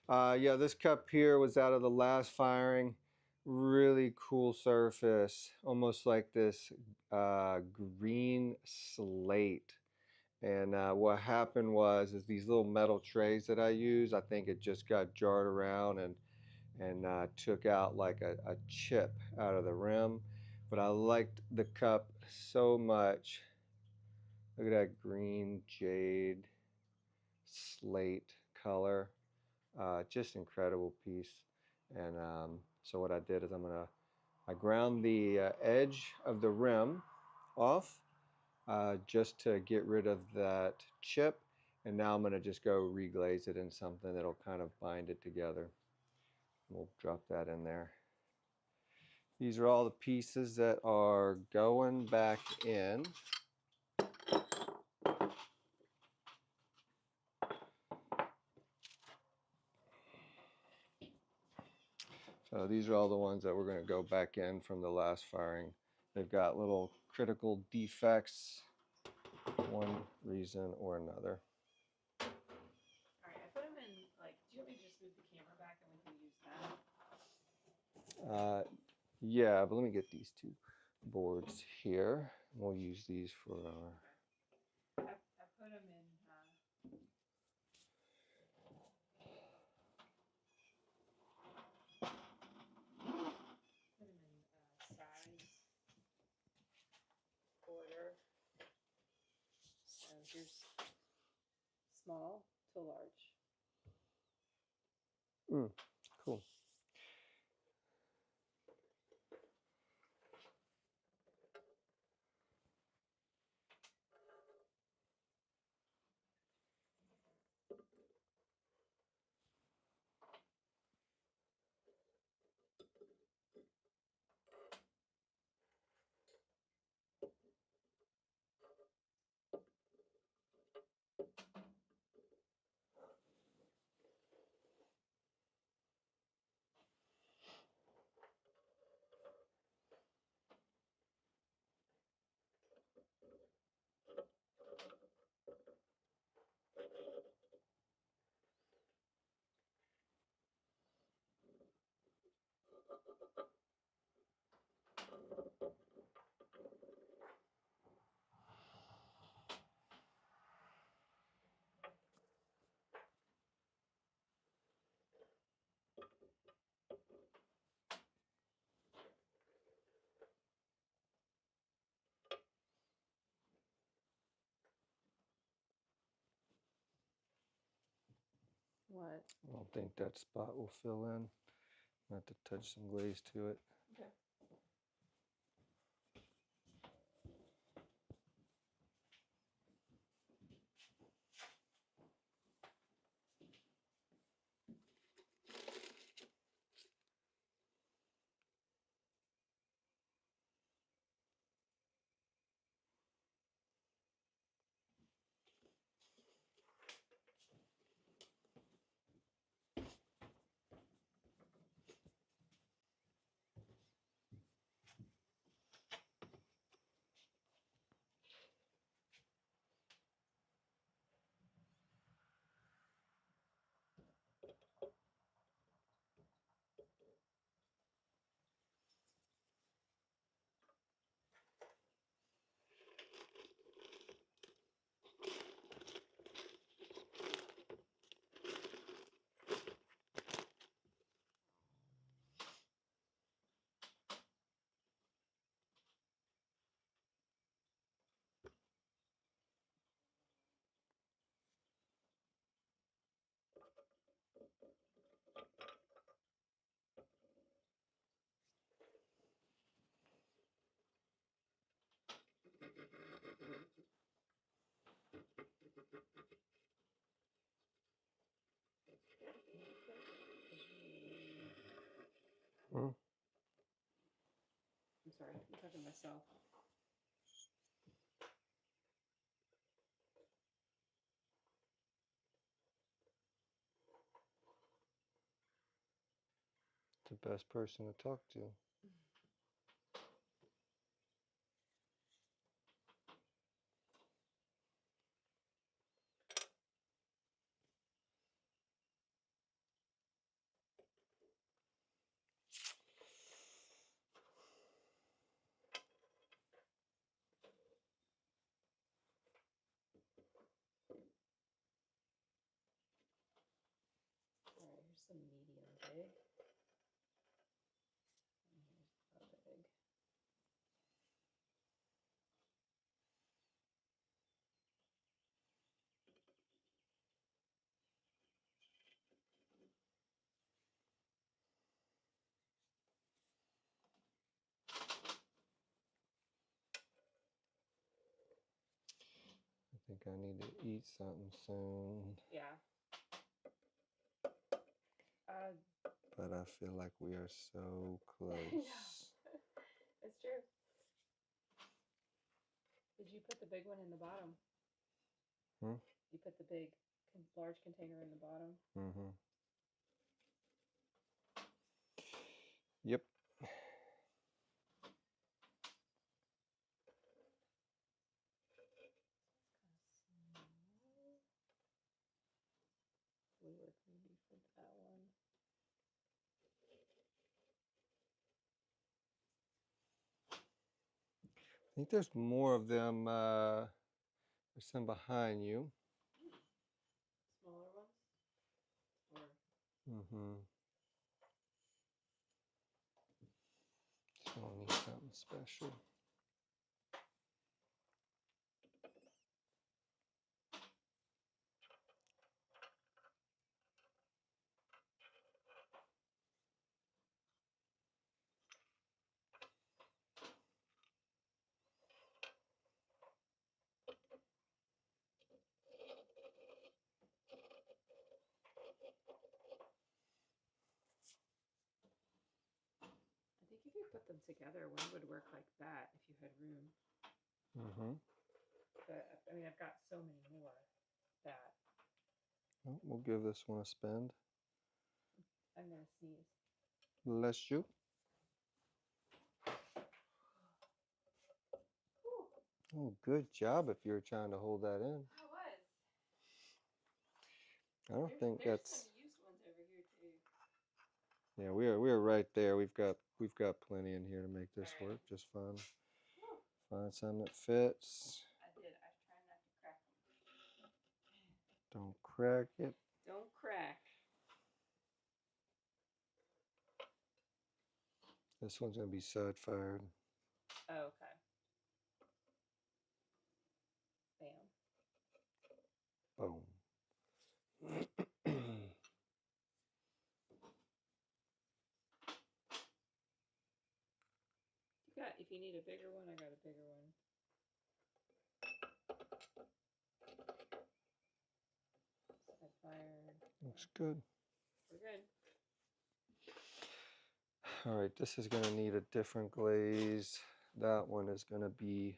Yeah, this cup here was out of the last firing. Really cool surface, almost like this green slate. And what happened was, is these little metal trays that I use, I think it just got jarred around and took out like a chip out of the rim. But I liked the cup so much. Look at that green jade slate color. Just incredible piece. And so what I did is I ground the edge of the rim off just to get rid of that chip. And now I'm going to just go reglaze it in something that'll kind of bind it together. We'll drop that in there. These are all the pieces that are going back in. So these are all the ones that we're going to go back in from the last firing. They've got little critical defects, one reason or another.
Alright, I put them in, like, do you want me to just move the camera back and we can use that?
Yeah, but let me get these two boards here. We'll use these for our...
I put them in, size, order. So here's small to large.
Cool.
What?
I don't think that spot will fill in. I have to touch some glaze to it.
Okay.
Hmm?
I'm sorry, I'm talking to myself.
The best person to talk to.
Alright, here's some medium big. And here's a big.
I think I need to eat something soon.
Yeah.
But I feel like we are so close.
It's true. Did you put the big one in the bottom?
Hmm?
You put the big, large container in the bottom?
Mm-hmm. think there's more of them. There's some behind you.
Smaller ones? Or
Mm-hmm. Showing me something special.
I think if you put them together, one would work like that if you had room.
Mm-hmm.
But I mean, I've got so many more that
Well, we'll give this one a spin.
I'm gonna sneeze.
Bless you.
Whew.
Oh, good job if you're trying to hold that in.
I was.
I don't think
There's
that's.
some used ones over here too.
Yeah, we are right there. We've got plenty in here to make this work just fine.
Whew.
Find some that fits.
I did. I was trying not to crack them.
Don't crack it.
Don't crack.
This one's gonna be side fired.
Oh, okay. Bam.
Boom.
If you need a bigger one, I got a bigger one. Sidefiring.
Looks good.
We're good.
All right, this is gonna need a different glaze. That one is gonna be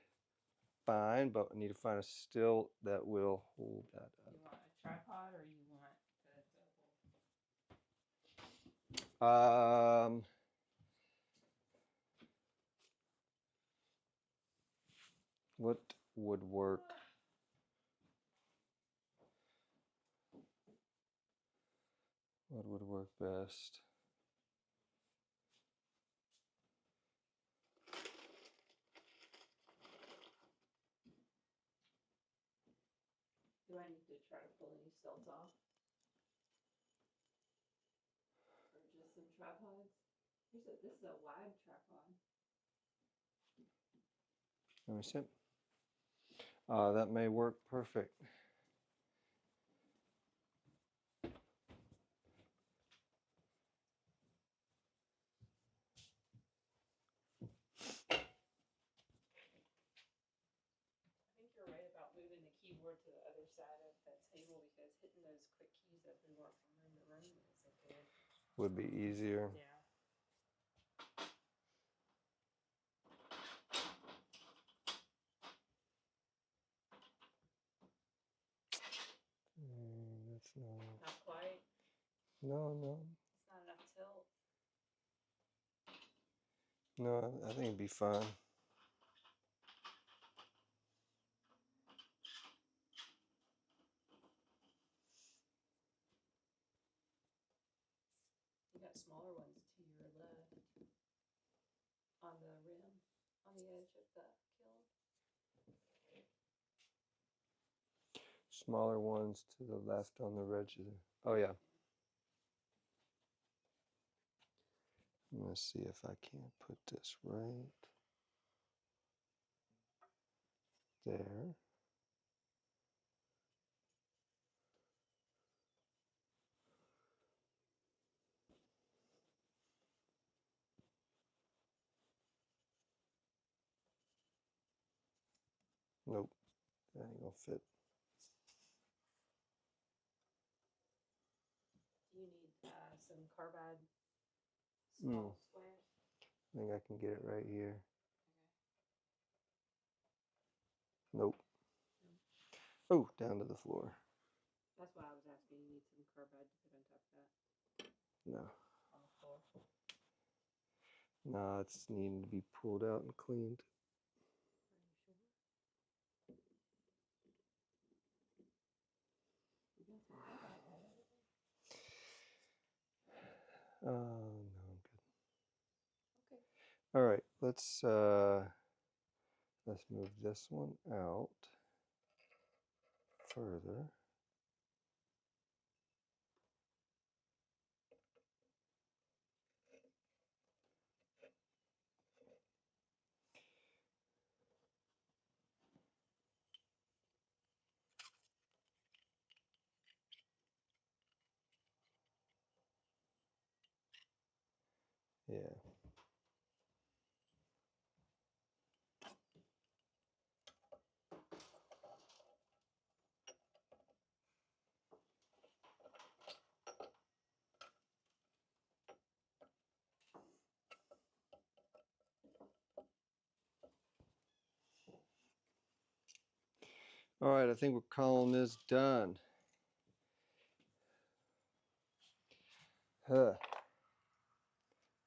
fine, but I need to find a still that will hold that
You want a tripod or you want the
up. What would work? What would work best?
Do I need to try to pull any stilts off? Or just some tripods? This is a wide tripod.
Let me see. That may work perfect.
I think you're right about moving the keyboard to the other side of that table because hitting those quick keys as we walk from room to room isn't good.
Would be easier.
Yeah.
That's not.
Not quite.
No.
It's not enough tilt.
No, I think it'd be fine.
You got smaller ones to your left on the rim, on the edge of the kiln.
Smaller ones to the left on the ridge. Oh yeah. I'm gonna see if I can't put this right there. Nope, that ain't gonna fit.
Do you need some carbide small squares?
I think I can get it right here.
Okay.
Nope. Oh, down to the floor.
That's why I was asking. You need some carbide to put on top of that.
No.
On the floor.
No, it's needing to be pulled out and cleaned.
Are you sure? You got some carbide there.
No, I'm good.
Okay.
All right, let's let's move this one out further. Yeah. All right, I think our column is done. Huh.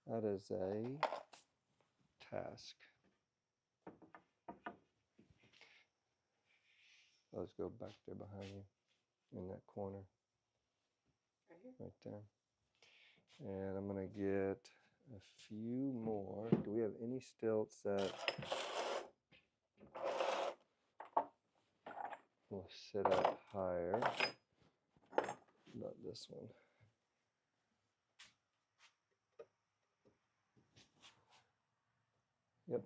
That is a task. Let's go back there behind you in that corner.
Right here?
Right there. And I'm going to get a few more. Do we have any stilts that will sit up higher? Not this one. Yep.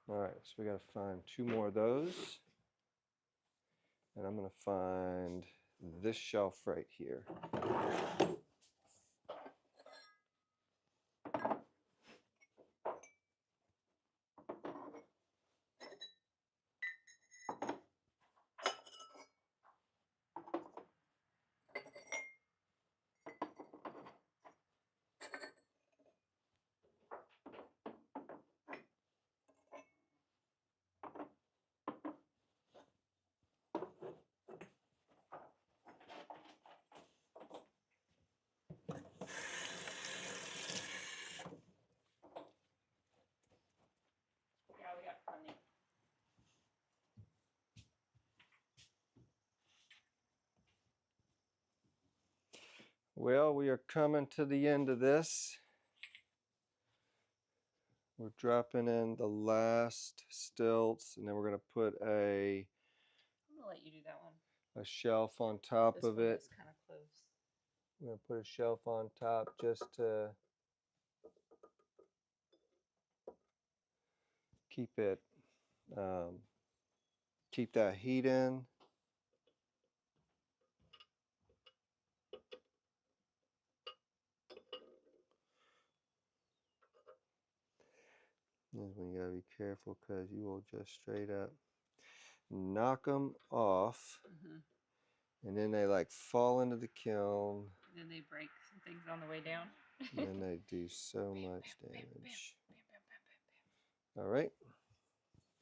All right, so we got to find 2 more of those. And I'm going to find this shelf right here.
Yeah, we got plenty.
Well, we are coming to the end of this. We're dropping in the last stilts, and then we're going to put a
I'm gonna let you do that one.
shelf on top
This
of
one
it.
is kind of close.
We're going to put a shelf on top just to keep it, keep that heat in. This is when you gotta be careful because you will just straight up knock them off, and then they like fall into the kiln.
Then they break some things on the way down.
And then they do so much
Bam, bam,
damage.
bam, bam, bam, bam, bam.
All right,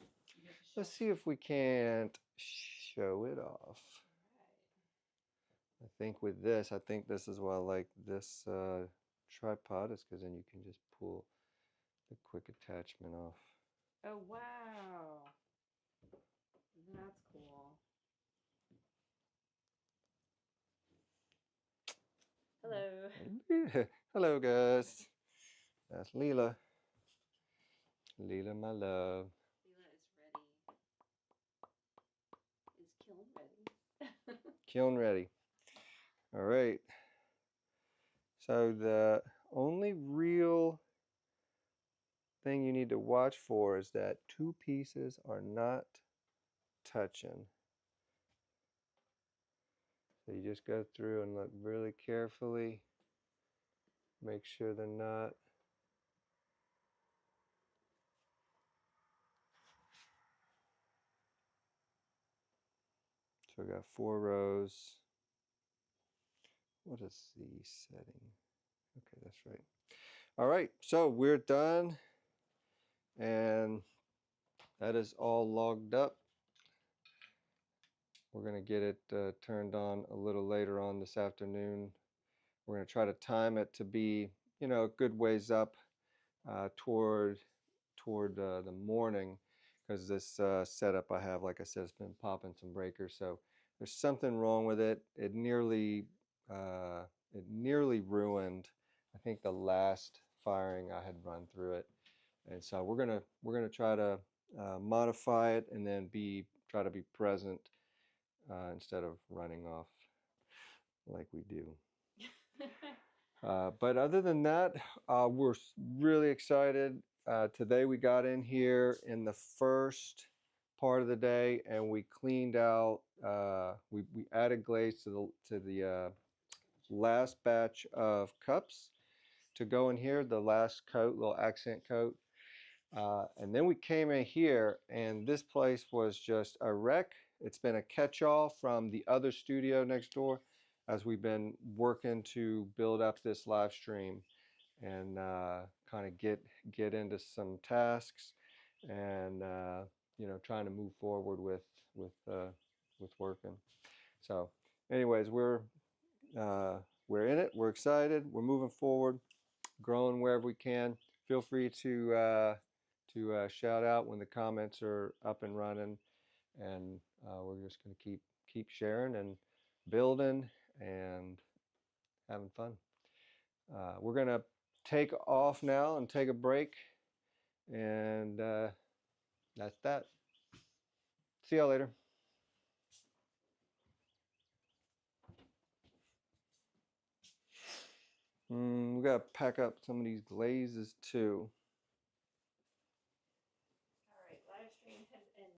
You get the
let's
shelf.
see if we can't show it off. I think with this, I think this is why I like this tripod, is because then you can just pull the quick attachment off.
Oh wow, that's cool. Hello.
Hello guys, that's Leela. Leela, my love.
Leela is ready. Is Kiln ready?
Kiln ready. All right. So the only real thing you need to watch for is that 2 pieces are not touching. So you just go through and look really carefully. Make sure they're not. So we got 4 rows. What is the setting? Okay, that's right. All right, so we're done. And that is all logged up. We're going to get it turned on a little later on this afternoon. We're going to try to time it to be, you know, a good ways up toward the morning, because this setup I have, like I said, it's been popping some breakers. So there's something wrong with it. It nearly ruined, I think, the last firing I had run through it. And so we're gonna try to modify it and then try to be present instead of running off like we do. But other than that, we're really excited. Today we got in here in the first part of the day and we cleaned out. We added glaze to the last batch of cups to go in here. The last coat, little accent coat. And then we came in here and this place was just a wreck. It's been a catch-all from the other studio next door as we've been working to build up this live stream and kind of get into some tasks and trying to move forward with working. So anyways, we're in it. We're excited. We're moving forward, growing wherever we can. Feel free to shout out when the comments are up and running, and we're just going to keep sharing and building and having fun. We're going to take off now and take a break, and that's that. See y'all later. We got to pack up some of these glazes too.